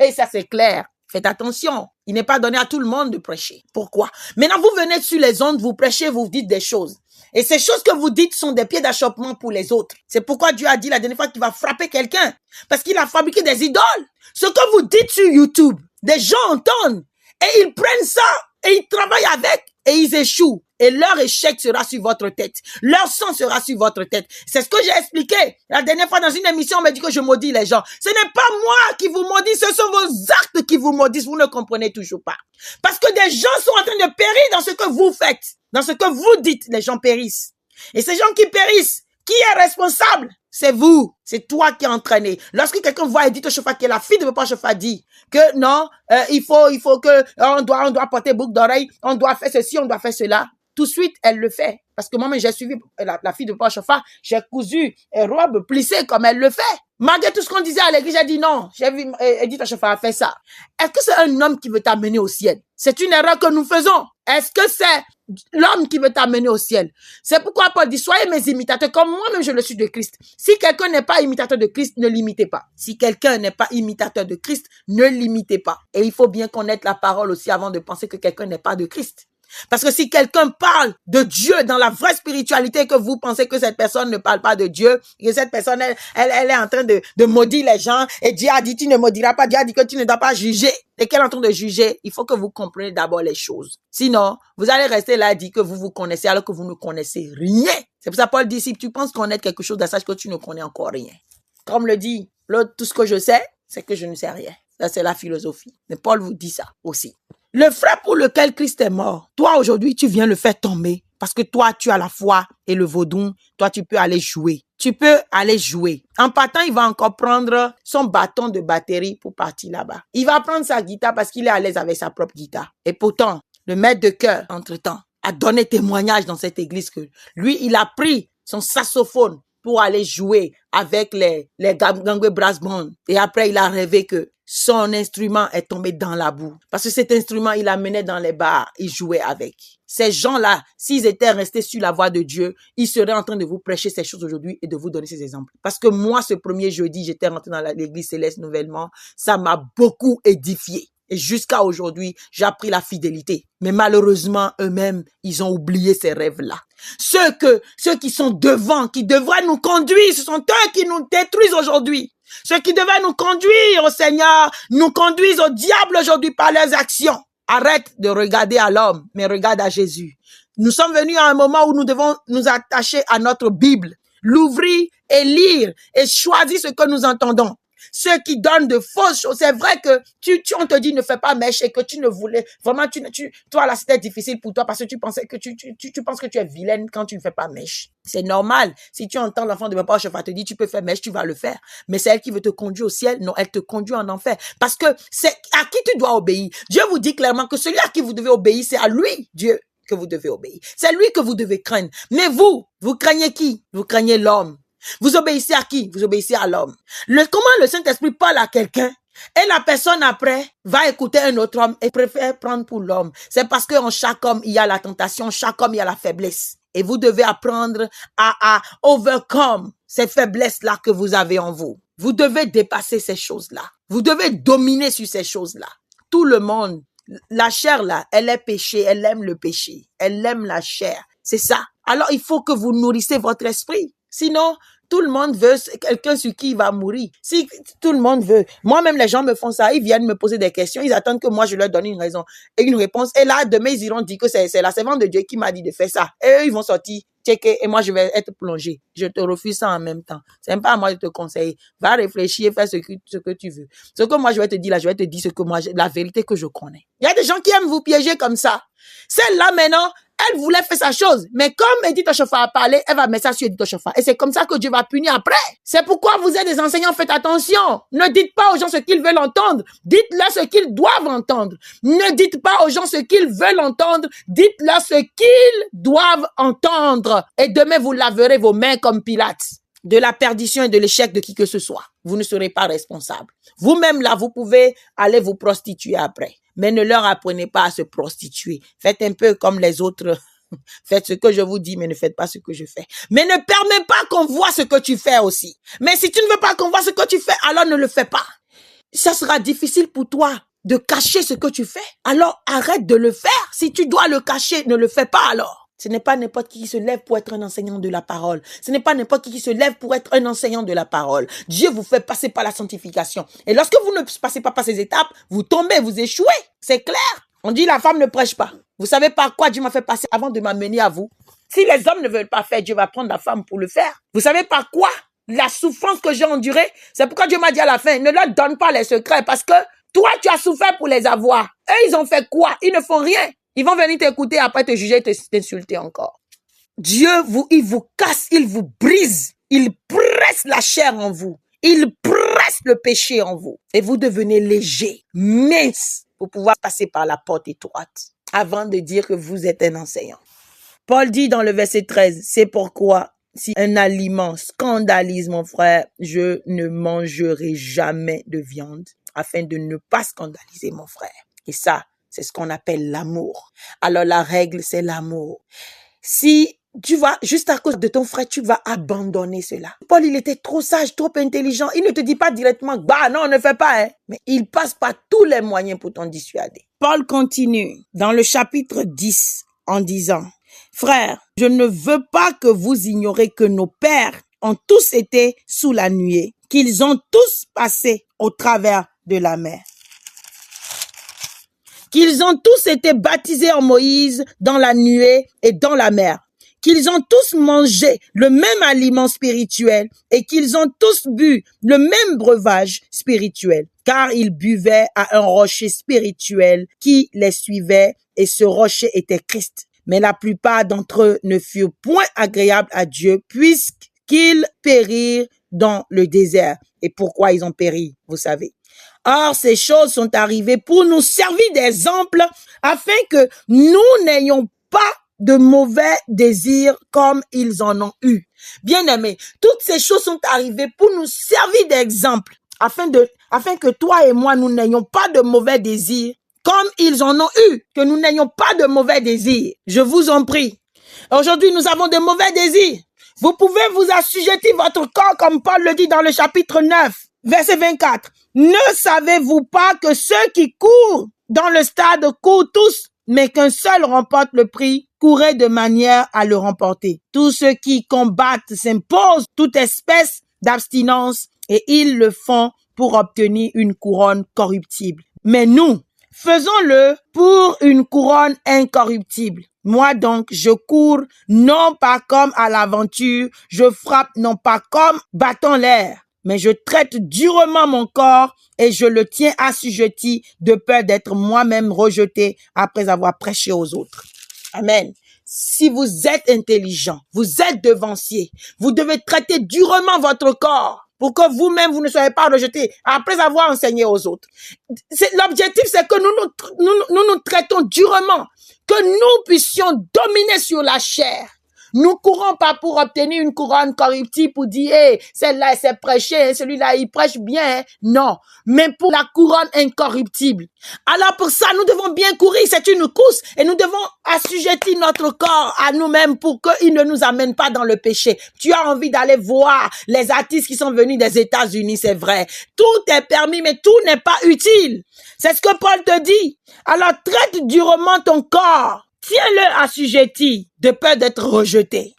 Et ça c'est clair. Faites attention. Il n'est pas donné à tout le monde de prêcher. Pourquoi? Maintenant vous venez sur les ondes, vous prêchez, vous dites des choses. Et ces choses que vous dites sont des pieds d'achoppement pour les autres. C'est pourquoi Dieu a dit la dernière fois qu'il va frapper quelqu'un. Parce qu'il a fabriqué des idoles. Ce que vous dites sur YouTube, des gens entendent. Et ils prennent ça. Et ils travaillent avec. Et ils échouent. Et leur échec sera sur votre tête. Leur sang sera sur votre tête. C'est ce que j'ai expliqué. La dernière fois dans une émission, on m'a dit que je maudis les gens. Ce n'est pas moi qui vous maudis. Ce sont vos actes qui vous maudissent. Vous ne comprenez toujours pas. Parce que des gens sont en train de périr dans ce que vous faites. Dans ce que vous dites, les gens périssent. Et ces gens qui périssent, Qui est responsable? C'est vous. C'est toi qui es entraîné. Lorsque quelqu'un voit Edith Ochofa, qui est la fille de Papa Ochofa, dit que non, il faut que, on doit porter boucle d'oreille, on doit faire ceci, on doit faire cela. Tout de suite, elle le fait. Parce que moi-même, j'ai suivi la fille de Papa Ochofa, j'ai cousu une robe plissée comme elle le fait. Malgré tout ce qu'on disait à l'église, j'ai dit non. J'ai vu Edith Ochofa a fait ça. Est-ce que c'est un homme qui veut t'amener au ciel? C'est une erreur que nous faisons. Est-ce que c'est l'homme qui veut t'amener au ciel? C'est pourquoi Paul dit, soyez mes imitateurs, comme moi-même je le suis de Christ. Si quelqu'un n'est pas imitateur de Christ, ne l'imitez pas. Si quelqu'un n'est pas imitateur de Christ, ne l'imitez pas. Et il faut bien connaître la parole aussi avant de penser que quelqu'un n'est pas de Christ. Parce que si quelqu'un parle de Dieu dans la vraie spiritualité, que vous pensez que cette personne ne parle pas de Dieu, que cette personne, elle est en train de maudire les gens, et Dieu a dit, tu ne maudiras pas, Dieu a dit que tu ne dois pas juger. Et qu'elle est en train de juger, il faut que vous compreniez d'abord les choses. Sinon, vous allez rester là et dire que vous vous connaissez alors que vous ne connaissez rien. C'est pour ça que Paul dit, si tu penses connaître quelque chose, sache que tu ne connais encore rien. Comme le dit l'autre, tout ce que je sais, c'est que je ne sais rien. Ça, c'est la philosophie. Mais Paul vous dit ça aussi. Le frère pour lequel Christ est mort, toi aujourd'hui, tu viens le faire tomber. Parce que toi, tu as la foi et le vaudou. Toi, tu peux aller jouer. Tu peux aller jouer. En partant, il va encore prendre son bâton de batterie pour partir là-bas. Il va prendre sa guitare parce qu'il est à l'aise avec sa propre guitare. Et pourtant, le maître de chœur, entre-temps, a donné témoignage dans cette église que lui, il a pris son saxophone pour aller jouer avec les Gangway Brass Band. Et après, il a rêvé que son instrument est tombé dans la boue. Parce que cet instrument, il l'amenait dans les bars, il jouait avec. Ces gens-là, s'ils étaient restés sur la voie de Dieu, ils seraient en train de vous prêcher ces choses aujourd'hui et de vous donner ces exemples. Parce que moi, ce premier jeudi, j'étais rentré dans l'église céleste nouvellement. Ça m'a beaucoup édifié. Et jusqu'à aujourd'hui, j'ai appris la fidélité. Mais malheureusement, eux-mêmes, ils ont oublié ces rêves-là. Ceux qui sont devant, qui devraient nous conduire, ce sont eux qui nous détruisent aujourd'hui. Ceux qui devaient nous conduire au Seigneur, nous conduisent au diable aujourd'hui par leurs actions. Arrête de regarder à l'homme, mais regarde à Jésus. Nous sommes venus à un moment où nous devons nous attacher à notre Bible, l'ouvrir et lire et choisir ce que nous entendons. Ceux qui donnent de fausses choses, c'est vrai que on te dit ne fais pas mèche et que tu ne voulais, vraiment, toi là c'était difficile pour toi parce que tu pensais que tu penses que tu es vilaine quand tu ne fais pas mèche. C'est normal. Si tu entends l'enfant de Papa Ochofa te dire tu peux faire mèche, tu vas le faire. Mais c'est elle qui veut te conduire au ciel. Non, elle te conduit en enfer. Parce que c'est à qui tu dois obéir. Dieu vous dit clairement que celui à qui vous devez obéir, c'est à lui, Dieu, que vous devez obéir. C'est lui que vous devez craindre. Mais vous craignez qui? Vous craignez l'homme. Vous obéissez à qui? Vous obéissez à l'homme. Comment le Saint-Esprit parle à quelqu'un et la personne après va écouter un autre homme et préfère prendre pour l'homme? C'est parce qu'en chaque homme, il y a la tentation, en chaque homme, il y a la faiblesse. Et vous devez apprendre à overcome ces faiblesses-là que vous avez en vous. Vous devez dépasser ces choses-là. Vous devez dominer sur ces choses-là. Tout le monde, la chair là, elle est péché, elle aime le péché. Elle aime la chair. C'est ça. Alors, il faut que vous nourrissez votre esprit. Sinon, tout le monde veut quelqu'un sur qui il va mourir. Si tout le monde veut. Moi-même, les gens me font ça. Ils viennent me poser des questions. Ils attendent que moi, je leur donne une raison et une réponse. Et là, demain, ils iront dire que c'est la servante de Dieu qui m'a dit de faire ça. Et eux, ils vont sortir, checker. Et moi, je vais être plongé. Je te refuse ça en même temps. C'est même pas à moi de te conseiller. Va réfléchir, fais ce que tu veux. Ce que moi, je vais te dire là, je vais te dire la vérité que je connais. Il y a des gens qui aiment vous piéger comme ça. Celle-là, maintenant, elle voulait faire sa chose. Mais comme Edith Ochofa a parlé, elle va mettre ça sur Edith Ochofa. Et c'est comme ça que Dieu va punir après. C'est pourquoi vous êtes des enseignants, faites attention. Ne dites pas aux gens ce qu'ils veulent entendre. Dites-leur ce qu'ils doivent entendre. Ne dites pas aux gens ce qu'ils veulent entendre. Dites-leur ce qu'ils doivent entendre. Et demain, vous laverez vos mains comme Pilate de la perdition et de l'échec de qui que ce soit. Vous ne serez pas responsable. Vous-même, là, vous pouvez aller vous prostituer après. Mais ne leur apprenez pas à se prostituer. Faites un peu comme les autres. Faites ce que je vous dis, mais ne faites pas ce que je fais. Mais ne permets pas qu'on voit ce que tu fais aussi. Mais si tu ne veux pas qu'on voit ce que tu fais, alors ne le fais pas. Ça sera difficile pour toi de cacher ce que tu fais. Alors arrête de le faire. Si tu dois le cacher, ne le fais pas alors. Ce n'est pas n'importe qui se lève pour être un enseignant de la parole. Ce n'est pas n'importe qui se lève pour être un enseignant de la parole. Dieu vous fait passer par la sanctification. Et lorsque vous ne passez pas par ces étapes, vous tombez, vous échouez. C'est clair. On dit la femme ne prêche pas. Vous savez par quoi Dieu m'a fait passer avant de m'amener à vous? Si les hommes ne veulent pas faire, Dieu va prendre la femme pour le faire. Vous savez par quoi? La souffrance que j'ai endurée. C'est pourquoi Dieu m'a dit à la fin, ne leur donne pas les secrets parce que toi, tu as souffert pour les avoir. Eux, ils ont fait quoi? Ils ne font rien. Ils vont venir t'écouter, après te juger et t'insulter encore. il vous casse, il vous brise, il presse la chair en vous, il presse le péché en vous et vous devenez léger, mince pour pouvoir passer par la porte étroite avant de dire que vous êtes un enseignant. Paul dit dans le verset 13, c'est pourquoi si un aliment scandalise mon frère, je ne mangerai jamais de viande afin de ne pas scandaliser mon frère. Et ça, c'est ce qu'on appelle l'amour. Alors la règle, c'est l'amour. Si tu vas, juste à cause de ton frère, tu vas abandonner cela. Paul, il était trop sage, trop intelligent. Il ne te dit pas directement, bah non, ne fais pas, hein. Mais il passe par tous les moyens pour t'en dissuader. Paul continue dans le chapitre 10 en disant, frères, je ne veux pas que vous ignorez que nos pères ont tous été sous la nuée, qu'ils ont tous passé au travers de la mer, qu'ils ont tous été baptisés en Moïse dans la nuée et dans la mer, qu'ils ont tous mangé le même aliment spirituel et qu'ils ont tous bu le même breuvage spirituel, car ils buvaient à un rocher spirituel qui les suivait et ce rocher était Christ. Mais la plupart d'entre eux ne furent point agréables à Dieu puisqu'ils périrent dans le désert. Et pourquoi ils ont péri, vous savez. Or, ces choses sont arrivées pour nous servir d'exemple afin que nous n'ayons pas de mauvais désirs comme ils en ont eu. Bien-aimés, toutes ces choses sont arrivées pour nous servir d'exemple afin que toi et moi, nous n'ayons pas de mauvais désirs comme ils en ont eu, que nous n'ayons pas de mauvais désirs. Je vous en prie. Aujourd'hui, nous avons de mauvais désirs. Vous pouvez vous assujettir votre corps, comme Paul le dit dans le chapitre 9, verset 24. Ne savez-vous pas que ceux qui courent dans le stade courent tous, mais qu'un seul remporte le prix? Courez de manière à le remporter. Tous ceux qui combattent s'imposent toute espèce d'abstinence et ils le font pour obtenir une couronne corruptible. Mais nous, faisons-le pour une couronne incorruptible. Moi donc, je cours non pas comme à l'aventure, je frappe non pas comme battant l'air, mais je traite durement mon corps et je le tiens assujetti de peur d'être moi-même rejeté après avoir prêché aux autres. Amen. Si vous êtes intelligent, vous êtes devancier, vous devez traiter durement votre corps pour que vous-même, vous ne soyez pas rejetés après avoir enseigné aux autres. L'objectif, c'est que nous traitons durement, que nous puissions dominer sur la chair. Nous courons pas pour obtenir une couronne corruptible pour dire, hey, celle-là, elle s'est prêchée, celui-là, il prêche bien. Hein. Non, mais pour la couronne incorruptible. Alors pour ça, nous devons bien courir, c'est une course et nous devons assujettir notre corps à nous-mêmes pour qu'il ne nous amène pas dans le péché. Tu as envie d'aller voir les artistes qui sont venus des États-Unis, c'est vrai. Tout est permis, mais tout n'est pas utile. C'est ce que Paul te dit. Alors traite durement ton corps. Tiens-le assujetti de peur d'être rejeté.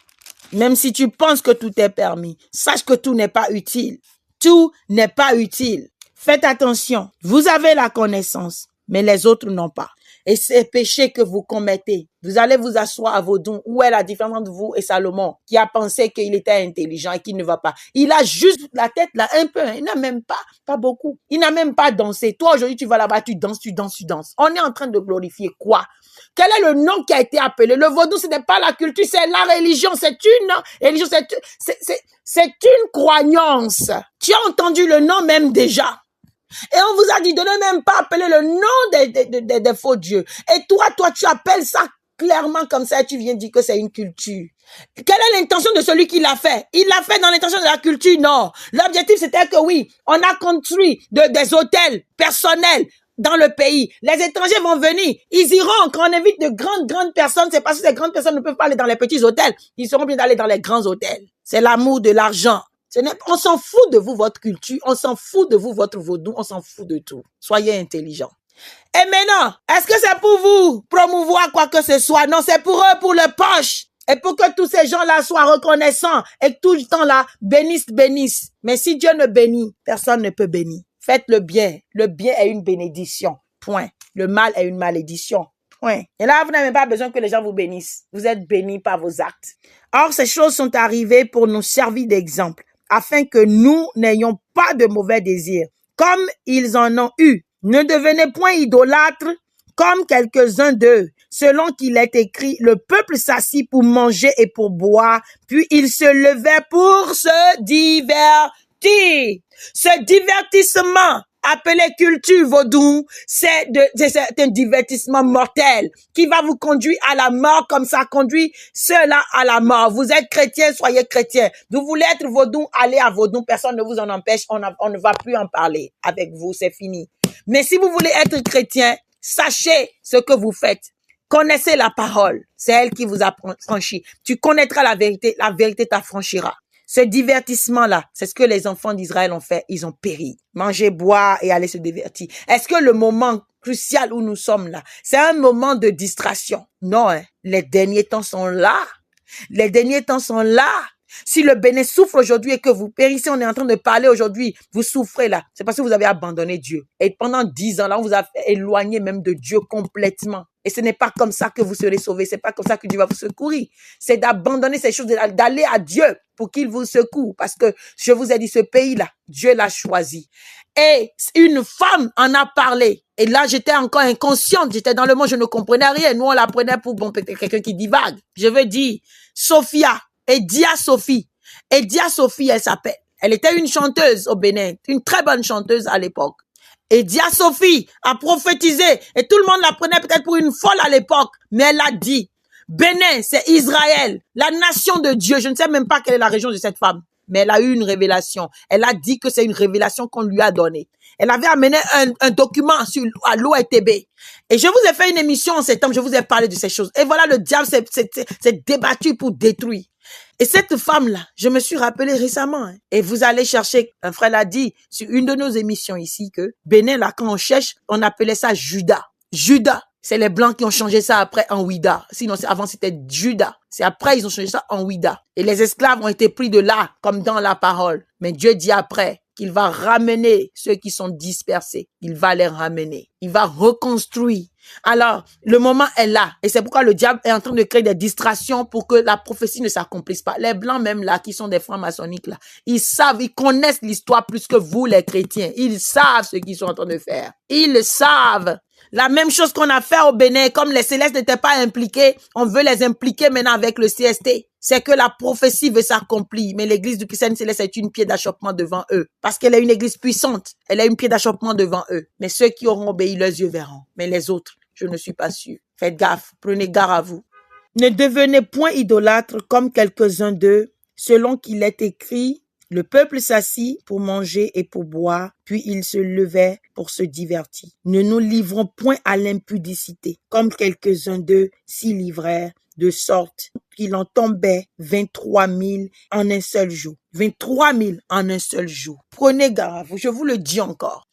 Même si tu penses que tout est permis, sache que tout n'est pas utile. Tout n'est pas utile. Faites attention. Vous avez la connaissance, mais les autres n'ont pas. Et ces péchés que vous commettez, vous allez vous asseoir à vos dons. Où est la différence entre vous et Salomon, qui a pensé qu'il était intelligent et qu'il ne va pas? Il a juste la tête là, un peu. Il n'a même pas beaucoup. Il n'a même pas dansé. Toi, aujourd'hui, tu vas là-bas, tu danses. On est en train de glorifier quoi? Quel est le nom qui a été appelé? Le vaudou, ce n'est pas la culture, c'est la religion. C'est une religion, c'est une croyance. Tu as entendu le nom même déjà. Et on vous a dit de ne même pas appeler le nom des faux dieux. Et toi, tu appelles ça clairement comme ça et tu viens dire que c'est une culture. Quelle est l'intention de celui qui l'a fait? Il l'a fait dans l'intention de la culture? Non. L'objectif, c'était que oui, on a construit des hôtels personnels dans le pays. Les étrangers vont venir. Ils iront. Quand on invite de grandes personnes, c'est parce que ces grandes personnes ne peuvent pas aller dans les petits hôtels. Ils seront bien d'aller dans les grands hôtels. C'est l'amour de l'argent. On s'en fout de vous, votre culture. On s'en fout de vous, votre vaudou. On s'en fout de tout. Soyez intelligents. Et maintenant, est-ce que c'est pour vous promouvoir quoi que ce soit? Non, c'est pour eux, pour le poche. Et pour que tous ces gens-là soient reconnaissants et que tout le temps là, bénissent. Mais si Dieu ne bénit, personne ne peut bénir. Faites le bien. Le bien est une bénédiction. Point. Le mal est une malédiction. Point. Et là, vous n'avez pas besoin que les gens vous bénissent. Vous êtes bénis par vos actes. Or, ces choses sont arrivées pour nous servir d'exemple, afin que nous n'ayons pas de mauvais désirs, comme ils en ont eu. Ne devenez point idolâtres, comme quelques-uns d'eux. selon qu'il est écrit, le peuple s'assit pour manger et pour boire, puis il se levait pour se divertir. Ce divertissement, appelé culture vaudou, c'est un divertissement mortel qui va vous conduire à la mort comme ça conduit ceux-là à la mort. Vous êtes chrétien, soyez chrétien. Vous voulez être vaudou, allez à vaudou, personne ne vous en empêche, on ne va plus en parler avec vous, c'est fini. Mais si vous voulez être chrétien, sachez ce que vous faites. Connaissez la parole, c'est elle qui vous affranchit. Tu connaîtras la vérité t'affranchira. Ce divertissement-là, c'est ce que les enfants d'Israël ont fait. Ils ont péri. Manger, boire et aller se divertir. Est-ce que le moment crucial où nous sommes là, c'est un moment de distraction? Non, hein. Les derniers temps sont là. Les derniers temps sont là. Si le Bénin souffre aujourd'hui et que vous périssez, on est en train de parler aujourd'hui, vous souffrez là. C'est parce que vous avez abandonné Dieu. Et pendant 10 ans là, on vous a éloigné même de Dieu complètement. Et ce n'est pas comme ça que vous serez sauvés. C'est pas comme ça que Dieu va vous secourir. C'est d'abandonner ces choses, d'aller à Dieu pour qu'il vous secoue. Parce que je vous ai dit, ce pays-là, Dieu l'a choisi. Et une femme en a parlé. Et là, j'étais encore inconsciente. J'étais dans le monde, je ne comprenais rien. Nous, on la prenait pour peut-être quelqu'un qui divague. Je veux dire, Sophia, Edia Sophie. Edia Sophie, elle s'appelle. Elle était une chanteuse au Bénin. Une très bonne chanteuse à l'époque. Edia Sophie a prophétisé. Et tout le monde la prenait peut-être pour une folle à l'époque. Mais elle a dit, Bénin, c'est Israël, la nation de Dieu. Je ne sais même pas quelle est la région de cette femme. Mais elle a eu une révélation. Elle a dit que c'est une révélation qu'on lui a donnée. Elle avait amené un document à l'OETB. Et je vous ai fait une émission en septembre, je vous ai parlé de ces choses. Et voilà, le diable s'est débattu pour détruire. Et cette femme-là, je me suis rappelé récemment. Et vous allez chercher, un frère l'a dit sur une de nos émissions ici, que Bénin, là, quand on cherche, on appelait ça Judas. Judas. C'est les Blancs qui ont changé ça après en Ouida. Sinon, avant, c'était Judas. C'est après, ils ont changé ça en Ouida. Et les esclaves ont été pris de là, comme dans la parole. Mais Dieu dit après qu'il va ramener ceux qui sont dispersés. Il va les ramener. Il va reconstruire. Alors, le moment est là. Et c'est pourquoi le diable est en train de créer des distractions pour que la prophétie ne s'accomplisse pas. Les Blancs, même là, qui sont des francs maçonniques, là, ils savent, ils connaissent l'histoire plus que vous, les chrétiens. Ils savent ce qu'ils sont en train de faire. Ils le savent. La même chose qu'on a fait au Bénin, comme les Célestes n'étaient pas impliqués, on veut les impliquer maintenant avec le CST. C'est que la prophétie veut s'accomplir, mais l'église du Christ Céleste est une pied d'achoppement devant eux. Parce qu'elle est une église puissante, elle est une pied d'achoppement devant eux. Mais ceux qui auront obéi, leurs yeux verront. Mais les autres, je ne suis pas sûr. Faites gaffe, prenez garde à vous. Ne devenez point idolâtres comme quelques-uns d'eux, selon qu'il est écrit. Le peuple s'assit pour manger et pour boire, puis il se levait pour se divertir. Ne nous livrons point à l'impudicité, comme quelques-uns d'eux s'y livrèrent, de sorte qu'il en tombait 23 000 en un seul jour. 23 000 en un seul jour. Prenez garde à vous, je vous le dis encore.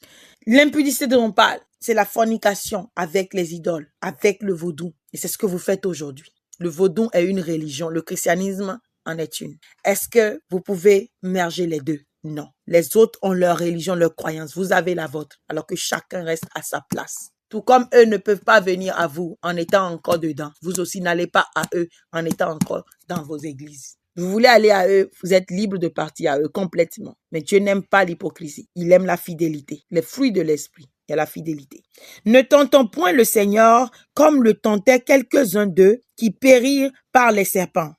L'impudicité dont on parle, c'est la fornication avec les idoles, avec le vaudou. Et c'est ce que vous faites aujourd'hui. Le vaudou est une religion, le christianisme en est une. Est-ce que vous pouvez merger les deux? Non. Les autres ont leur religion, leur croyance. Vous avez la vôtre, alors que chacun reste à sa place. Tout comme eux ne peuvent pas venir à vous en étant encore dedans. Vous aussi n'allez pas à eux en étant encore dans vos églises. Vous voulez aller à eux, vous êtes libre de partir à eux complètement. Mais Dieu n'aime pas l'hypocrisie. Il aime la fidélité. Les fruits de l'esprit et la fidélité. Ne tentons point le Seigneur comme le tentaient quelques-uns d'eux qui périrent par les serpents.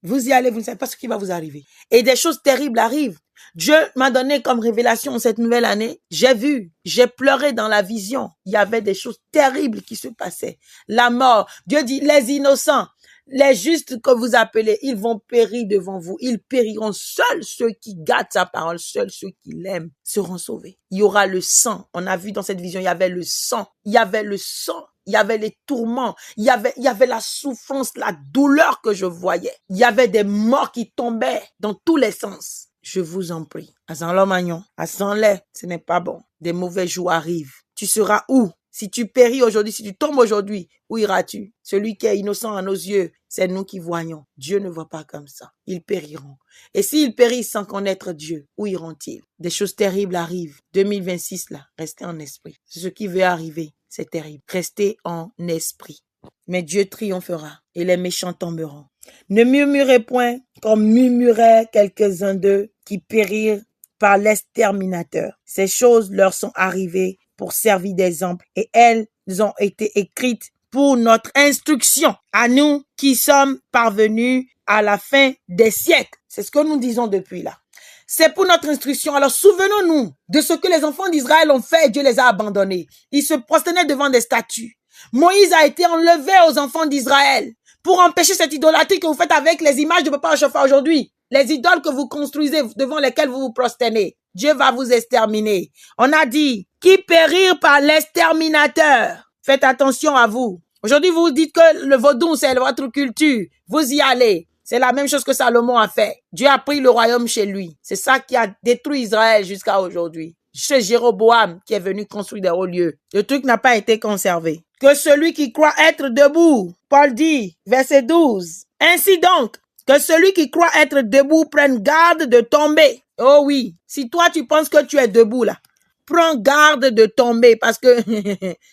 Vous y allez, vous ne savez pas ce qui va vous arriver. Et des choses terribles arrivent. Dieu m'a donné comme révélation cette nouvelle année. J'ai vu, j'ai pleuré dans la vision. Il y avait des choses terribles qui se passaient. La mort. Dieu dit, les innocents, les justes que vous appelez, ils vont périr devant vous. Ils périront. Seuls ceux qui gardent sa parole, seuls ceux qui l'aiment seront sauvés. Il y aura le sang. On a vu dans cette vision, il y avait le sang. Il y avait le sang. Il y avait les tourments, il y avait la souffrance, la douleur que je voyais. Il y avait des morts qui tombaient dans tous les sens. Je vous en prie. À Saint-Lomagnon, à Saint-Lay, ce n'est pas bon. Des mauvais jours arrivent. Tu seras où? Si tu péris aujourd'hui, si tu tombes aujourd'hui, où iras-tu? Celui qui est innocent à nos yeux, c'est nous qui voyons. Dieu ne voit pas comme ça. Ils périront. Et s'ils périssent sans connaître Dieu, où iront-ils? Des choses terribles arrivent. 2026, là, restez en esprit. C'est ce qui veut arriver. C'est terrible. Restez en esprit. Mais Dieu triomphera et les méchants tomberont. Ne murmurez point comme murmuraient quelques-uns d'eux qui périrent par l'exterminateur. Ces choses leur sont arrivées pour servir d'exemple et elles ont été écrites pour notre instruction, à nous qui sommes parvenus à la fin des siècles. C'est ce que nous disons depuis là. C'est pour notre instruction. Alors souvenons-nous de ce que les enfants d'Israël ont fait et Dieu les a abandonnés. Ils se prosternaient devant des statues. Moïse a été enlevé aux enfants d'Israël pour empêcher cette idolâtrie que vous faites avec les images de Papa Chauffeur aujourd'hui. Les idoles que vous construisez devant lesquelles vous vous prosternez. Dieu va vous exterminer. On a dit, qui périr par l'exterminateur. Faites attention à vous. Aujourd'hui, vous dites que le vaudou, c'est votre culture. Vous y allez. C'est la même chose que Salomon a fait. Dieu a pris le royaume chez lui. C'est ça qui a détruit Israël jusqu'à aujourd'hui. C'est Jéroboam qui est venu construire des hauts lieux. Le truc n'a pas été conservé. Que celui qui croit être debout, Paul dit, verset 12. Ainsi donc, que celui qui croit être debout prenne garde de tomber. Oh oui, si toi tu penses que tu es debout là, prends garde de tomber parce que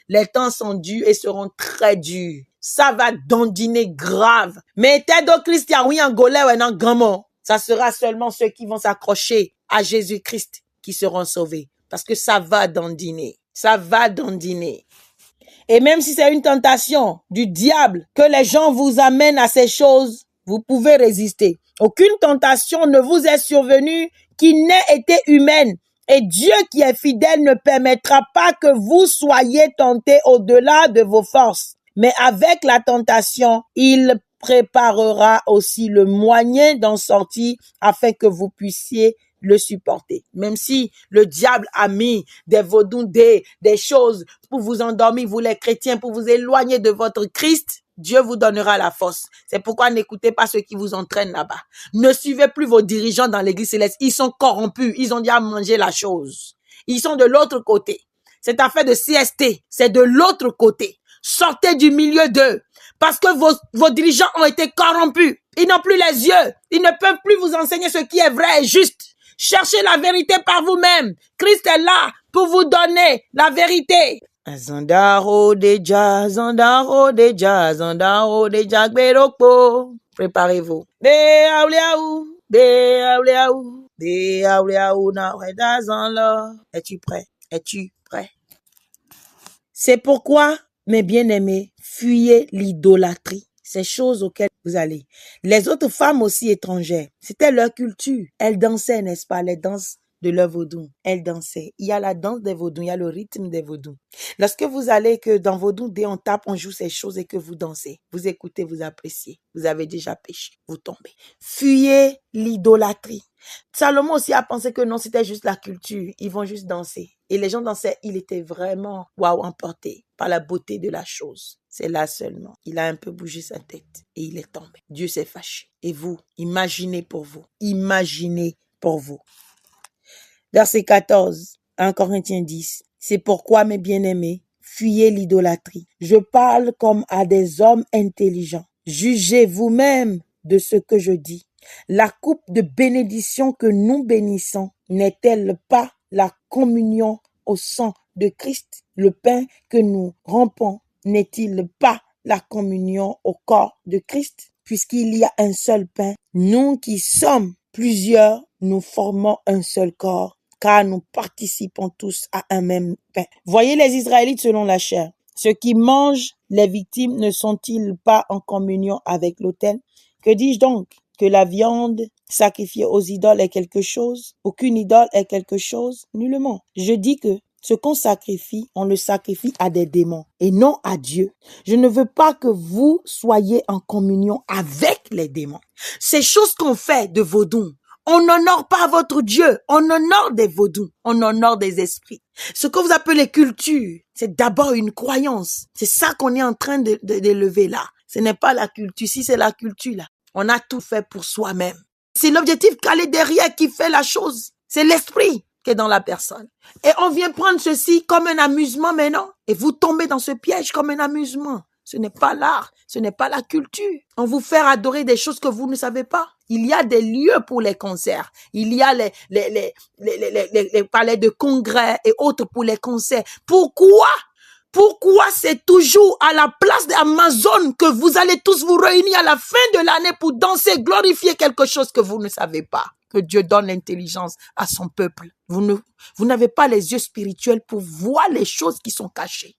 les temps sont durs et seront très durs. Ça va dandiner grave. Mais t'es do Christian, oui, angolais, ouais, non, grand. Ça sera seulement ceux qui vont s'accrocher à Jésus-Christ qui seront sauvés. Parce que ça va dandiner. Ça va dandiner. Et même si c'est une tentation du diable que les gens vous amènent à ces choses, vous pouvez résister. Aucune tentation ne vous est survenue qui n'ait été humaine. Et Dieu qui est fidèle ne permettra pas que vous soyez tentés au-delà de vos forces. Mais avec la tentation, il préparera aussi le moyen d'en sortir afin que vous puissiez le supporter. Même si le diable a mis des vaudous, des choses pour vous endormir, vous les chrétiens, pour vous éloigner de votre Christ, Dieu vous donnera la force. C'est pourquoi n'écoutez pas ceux qui vous entraînent là-bas. Ne suivez plus vos dirigeants dans l'église céleste. Ils sont corrompus. Ils ont déjà mangé la chose. Ils sont de l'autre côté. Cette affaire de CST, c'est de l'autre côté. Sortez du milieu d'eux. Parce que vos dirigeants ont été corrompus. Ils n'ont plus les yeux. Ils ne peuvent plus vous enseigner ce qui est vrai et juste. Cherchez la vérité par vous-même. Christ est là pour vous donner la vérité. Zandaro deja, gberokpo. Préparez-vous. Es-tu prêt? Es-tu prêt? C'est pourquoi, mes bien-aimés, fuyez l'idolâtrie. Ces choses auxquelles vous allez. Les autres femmes aussi étrangères, c'était leur culture. Elles dansaient, n'est-ce pas, les danses de leur vaudou. Elles dansaient. Il y a la danse des vaudous, il y a le rythme des vaudous. Lorsque vous allez que dans vaudou, dès on tape, on joue ces choses et que vous dansez, vous écoutez, vous appréciez. Vous avez déjà péché, vous tombez. Fuyez l'idolâtrie. Salomon aussi a pensé que non, c'était juste la culture. Ils vont juste danser. Et les gens dansaient, il était vraiment, emporté par la beauté de la chose. C'est là seulement. Il a un peu bougé sa tête et il est tombé. Dieu s'est fâché. Et vous, imaginez pour vous. Imaginez pour vous. Verset 14, 1 Corinthiens 10. C'est pourquoi, mes bien-aimés, fuyez l'idolâtrie. Je parle comme à des hommes intelligents. Jugez vous-même de ce que je dis. La coupe de bénédiction que nous bénissons n'est-elle pas la communion au sang de Christ? Le pain que nous rompons n'est-il pas la communion au corps de Christ? Puisqu'il y a un seul pain, nous qui sommes plusieurs, nous formons un seul corps, car nous participons tous à un même pain. Voyez les Israélites selon la chair. Ceux qui mangent les victimes ne sont-ils pas en communion avec l'autel? Que dis-je donc? Que la viande sacrifiée aux idoles est quelque chose? Aucune idole est quelque chose? Nullement. Je dis que ce qu'on sacrifie, on le sacrifie à des démons et non à Dieu. Je ne veux pas que vous soyez en communion avec les démons. Ces choses qu'on fait de vaudou, on n'honore pas votre Dieu, on honore des vaudous, on honore des esprits. Ce que vous appelez culture, c'est d'abord une croyance. C'est ça qu'on est en train d'élever là. Ce n'est pas la culture. Si c'est la culture là, on a tout fait pour soi-même. C'est l'objectif calé derrière qui fait la chose. C'est l'esprit qui est dans la personne. Et on vient prendre ceci comme un amusement maintenant. Et vous tombez dans ce piège comme un amusement. Ce n'est pas l'art, ce n'est pas la culture. On vous fait adorer des choses que vous ne savez pas. Il y a des lieux pour les concerts. Il y a les palais de congrès et autres pour les concerts. Pourquoi c'est toujours à la place d'Amazon que vous allez tous vous réunir à la fin de l'année pour danser, glorifier quelque chose que vous ne savez pas? Que Dieu donne l'intelligence à son peuple. Vous n'avez pas les yeux spirituels pour voir les choses qui sont cachées.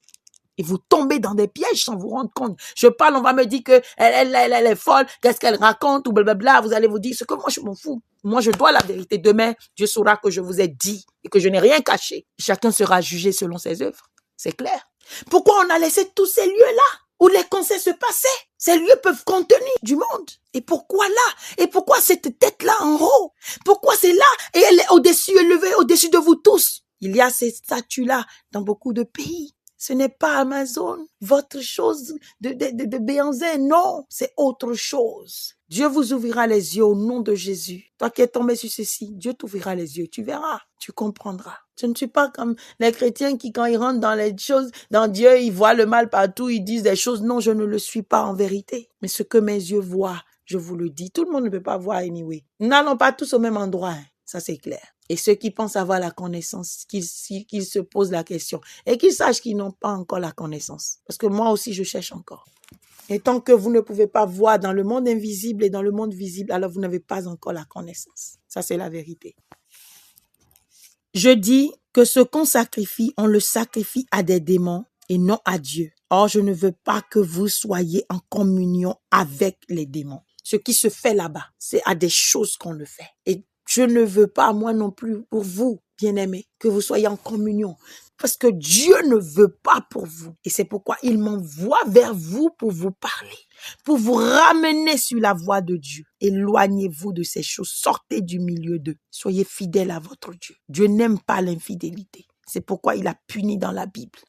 Et vous tombez dans des pièges sans vous rendre compte. Je parle, on va me dire que elle est folle, qu'est-ce qu'elle raconte, ou blablabla. Vous allez vous dire ce que moi, je m'en fous. Moi, je dois la vérité. Demain, Dieu saura que je vous ai dit et que je n'ai rien caché. Chacun sera jugé selon ses œuvres. C'est clair. Pourquoi on a laissé tous ces lieux-là où les conseils se passaient? Ces lieux peuvent contenir du monde. Et pourquoi là? Et pourquoi cette tête-là en haut? Pourquoi c'est là? Et elle est au-dessus, élevée au-dessus de vous tous. Il y a ces statues-là dans beaucoup de pays. Ce n'est pas Amazon, votre chose de Béanzin, non, c'est autre chose. Dieu vous ouvrira les yeux au nom de Jésus. Toi qui es tombé sur ceci, Dieu t'ouvrira les yeux, tu verras, tu comprendras. Je ne suis pas comme les chrétiens qui, quand ils rentrent dans les choses, dans Dieu, ils voient le mal partout, ils disent des choses. Non, je ne le suis pas en vérité. Mais ce que mes yeux voient, je vous le dis. Tout le monde ne peut pas voir anyway. Nous n'allons pas tous au même endroit, hein. Ça c'est clair. Et ceux qui pensent avoir la connaissance, qu'ils se posent la question et qu'ils sachent qu'ils n'ont pas encore la connaissance. Parce que moi aussi, je cherche encore. Et tant que vous ne pouvez pas voir dans le monde invisible et dans le monde visible, alors vous n'avez pas encore la connaissance. Ça, c'est la vérité. Je dis que ce qu'on sacrifie, on le sacrifie à des démons et non à Dieu. Or, je ne veux pas que vous soyez en communion avec les démons. Ce qui se fait là-bas, c'est à des choses qu'on le fait. Et je ne veux pas, moi non plus, pour vous, bien-aimés, que vous soyez en communion. Parce que Dieu ne veut pas pour vous. Et c'est pourquoi il m'envoie vers vous pour vous parler, pour vous ramener sur la voie de Dieu. Éloignez-vous de ces choses. Sortez du milieu d'eux. Soyez fidèles à votre Dieu. Dieu n'aime pas l'infidélité. C'est pourquoi il a puni dans la Bible.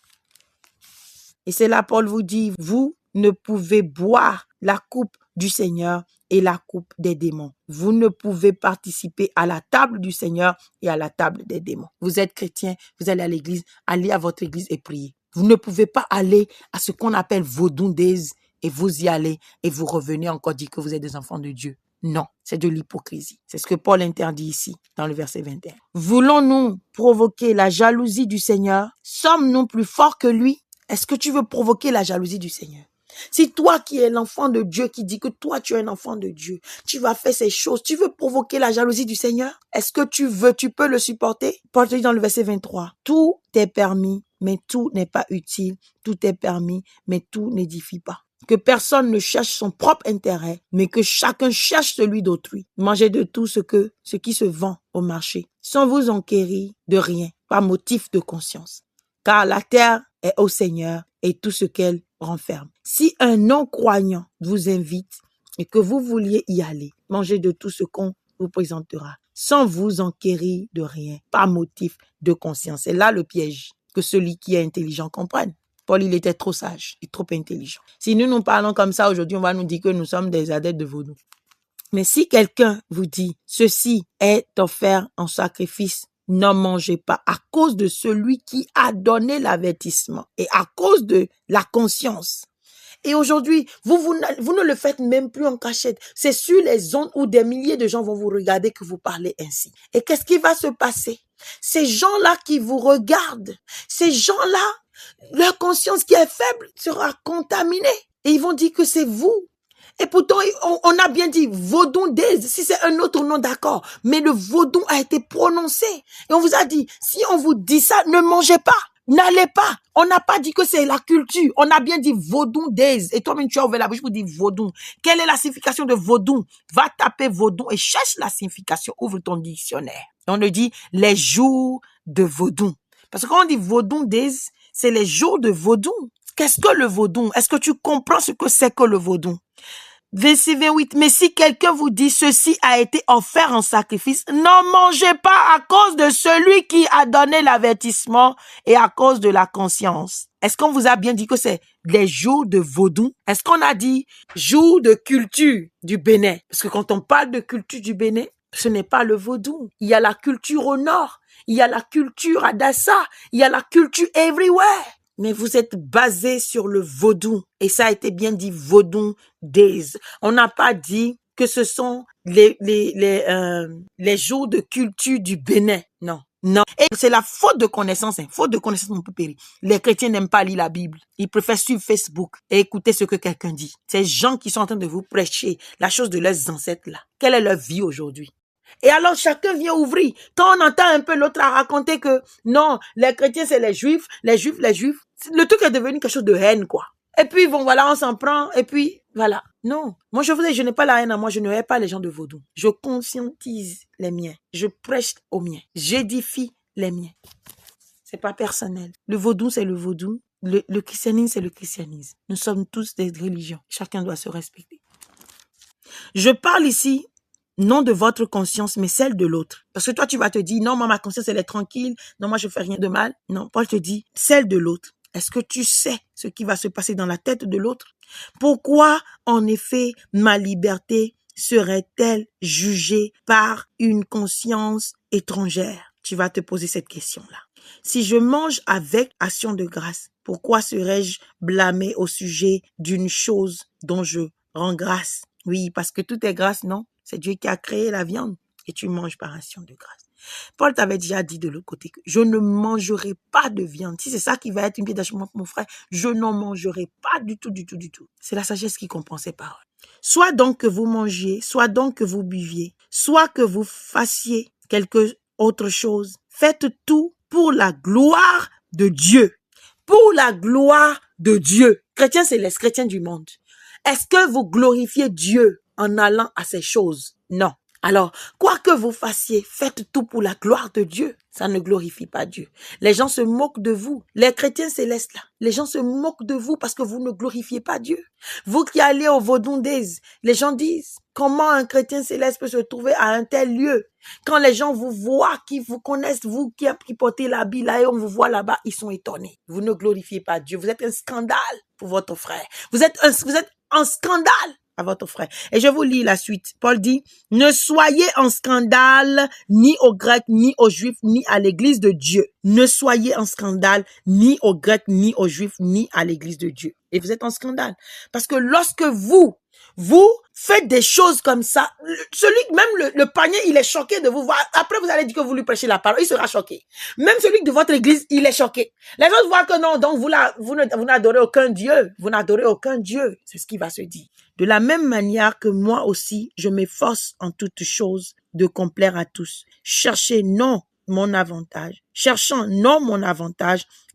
Et c'est là Paul vous dit, vous ne pouvez boire la coupe du Seigneur et la coupe des démons. Vous ne pouvez participer à la table du Seigneur et à la table des démons. Vous êtes chrétien, vous allez à l'église, allez à votre église et priez. Vous ne pouvez pas aller à ce qu'on appelle Vaudou Days et vous y allez et vous revenez encore dire que vous êtes des enfants de Dieu. Non, c'est de l'hypocrisie. C'est ce que Paul interdit ici, dans le verset 21. Voulons-nous provoquer la jalousie du Seigneur? Sommes-nous plus forts que lui? Est-ce que tu veux provoquer la jalousie du Seigneur? Si toi qui es l'enfant de Dieu, qui dit que toi tu es un enfant de Dieu, tu vas faire ces choses, tu veux provoquer la jalousie du Seigneur? Est-ce que tu peux le supporter? Paul te dit dans le verset 23, tout est permis, mais tout n'est pas utile. Tout est permis, mais tout n'édifie pas. Que personne ne cherche son propre intérêt, mais que chacun cherche celui d'autrui. Mangez de tout ce qui se vend au marché, sans vous enquérir de rien, par motif de conscience. Car la terre est au Seigneur et tout ce qu'elle renferme. Si un non-croyant vous invite et que vous vouliez y aller, mangez de tout ce qu'on vous présentera, sans vous enquérir de rien, par motif de conscience. C'est là le piège, que celui qui est intelligent comprenne. Paul, il était trop sage et trop intelligent. Si nous parlons comme ça aujourd'hui, on va nous dire que nous sommes des adeptes de vaudou. Mais si quelqu'un vous dit, ceci est offert en sacrifice, n'en mangez pas à cause de celui qui a donné l'avertissement et à cause de la conscience. Et aujourd'hui, vous ne le faites même plus en cachette. C'est sur les ondes où des milliers de gens vont vous regarder que vous parlez ainsi. Et qu'est-ce qui va se passer? Ces gens-là qui vous regardent, ces gens-là, leur conscience qui est faible sera contaminée. Et ils vont dire que c'est vous. Et pourtant, on a bien dit Vaudou Days, si c'est un autre nom, d'accord. Mais le vaudou a été prononcé. Et on vous a dit, si on vous dit ça, ne mangez pas. N'allez pas. On n'a pas dit que c'est la culture. On a bien dit Vaudou Days. Et toi-même, tu as ouvert la bouche pour dire vaudou. Quelle est la signification de vaudou? Va taper vaudou et cherche la signification. Ouvre ton dictionnaire. Et on le dit les jours de vaudou. Parce que quand on dit Vaudou Days, c'est les jours de vaudou. Qu'est-ce que le vaudou? Est-ce que tu comprends ce que c'est que le vaudou? Verset 28. Mais si quelqu'un vous dit ceci a été offert en sacrifice, n'en mangez pas à cause de celui qui a donné l'avertissement et à cause de la conscience. Est-ce qu'on vous a bien dit que c'est les jours de vaudou? Est-ce qu'on a dit jour de culture du Bénin? Parce que quand on parle de culture du Bénin, ce n'est pas le vaudou. Il y a la culture au nord. Il y a la culture à Dassa. Il y a la culture everywhere. Mais vous êtes basé sur le vaudou. Et ça a été bien dit, Vaudou Days. On n'a pas dit que ce sont les jours de culture du Bénin. Non. Non. Et c'est la faute de connaissance. Faute de connaissance, mon peu péri. Les chrétiens n'aiment pas lire la Bible. Ils préfèrent suivre Facebook et écouter ce que quelqu'un dit. Ces gens qui sont en train de vous prêcher la chose de leurs ancêtres là. Quelle est leur vie aujourd'hui? Et alors, chacun vient ouvrir. Quand on entend un peu l'autre à raconter que non, les chrétiens, c'est les juifs. Le truc est devenu quelque chose de haine, quoi. Et puis, bon, voilà, on s'en prend, et puis, voilà. Non. Moi, je vous dis, je n'ai pas la haine à moi, je ne hais pas les gens de Vaudou. Je conscientise les miens. Je prêche aux miens. J'édifie les miens. C'est pas personnel. Le Vaudou, c'est le Vaudou. Le christianisme, c'est le christianisme. Nous sommes tous des religions. Chacun doit se respecter. Je parle ici, non de votre conscience, mais celle de l'autre. Parce que toi, tu vas te dire, non, moi, ma conscience, elle est tranquille. Non, moi, je fais rien de mal. Non, Paul te dit, celle de l'autre. Est-ce que tu sais ce qui va se passer dans la tête de l'autre? Pourquoi, en effet, ma liberté serait-elle jugée par une conscience étrangère? Tu vas te poser cette question-là. Si je mange avec action de grâce, pourquoi serais-je blâmé au sujet d'une chose dont je rends grâce? Oui, parce que tout est grâce, non? C'est Dieu qui a créé la viande et tu manges par action de grâce. Paul t'avait déjà dit de l'autre côté que je ne mangerai pas de viande. Si c'est ça qui va être une pièce d'achoppement pour mon frère, je n'en mangerai pas du tout, du tout, du tout. C'est la sagesse qui comprend ces paroles. Soit donc que vous mangiez, soit donc que vous buviez, soit que vous fassiez quelque autre chose. Faites tout pour la gloire de Dieu. Pour la gloire de Dieu. Chrétiens célestes, chrétiens du monde. Est-ce que vous glorifiez Dieu en allant à ces choses? Non. Alors, quoi que vous fassiez, faites tout pour la gloire de Dieu. Ça ne glorifie pas Dieu. Les gens se moquent de vous. Les chrétiens célestes, là, les gens se moquent de vous parce que vous ne glorifiez pas Dieu. Vous qui allez au Vaudou Days, les gens disent, comment un chrétien céleste peut se trouver à un tel lieu? Quand les gens vous voient, qui vous connaissent, vous qui portez l'habit là et on vous voit là-bas, ils sont étonnés. Vous ne glorifiez pas Dieu. Vous êtes un scandale pour votre frère. Vous êtes un scandale à votre frère. Et je vous lis la suite. Paul dit, ne soyez en scandale ni aux Grecs, ni aux Juifs, ni à l'église de Dieu. Ne soyez en scandale ni aux Grecs, ni aux Juifs, ni à l'église de Dieu. Et vous êtes en scandale. Parce que lorsque vous faites des choses comme ça, même le panier, il est choqué de vous voir. Après, vous allez dire que vous lui prêchez la parole, il sera choqué. Même celui de votre église, il est choqué. Les autres voient que non, donc vous n'adorez aucun Dieu. Vous n'adorez aucun Dieu. C'est ce qui va se dire. De la même manière que moi aussi, je m'efforce en toutes choses de complaire à tous. Cherchez non mon avantage,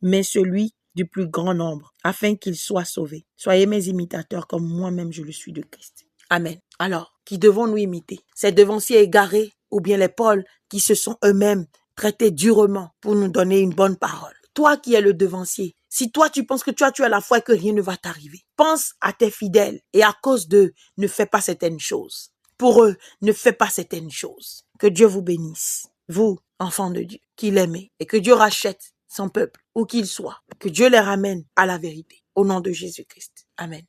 mais celui du plus grand nombre, afin qu'ils soient sauvés. Soyez mes imitateurs comme moi-même je le suis de Christ. Amen. Alors, qui devons-nous imiter? Ces devanciers égarés ou bien les Pauls qui se sont eux-mêmes traités durement pour nous donner une bonne parole? Toi qui es le devancier, si toi tu penses que tu as la foi et que rien ne va t'arriver, pense à tes fidèles et à cause d'eux, ne fais pas certaines choses. Pour eux, ne fais pas certaines choses. Que Dieu vous bénisse, vous, enfants de Dieu, qu'il aimait, et que Dieu rachète son peuple, où qu'il soit. Que Dieu les ramène à la vérité. Au nom de Jésus-Christ. Amen.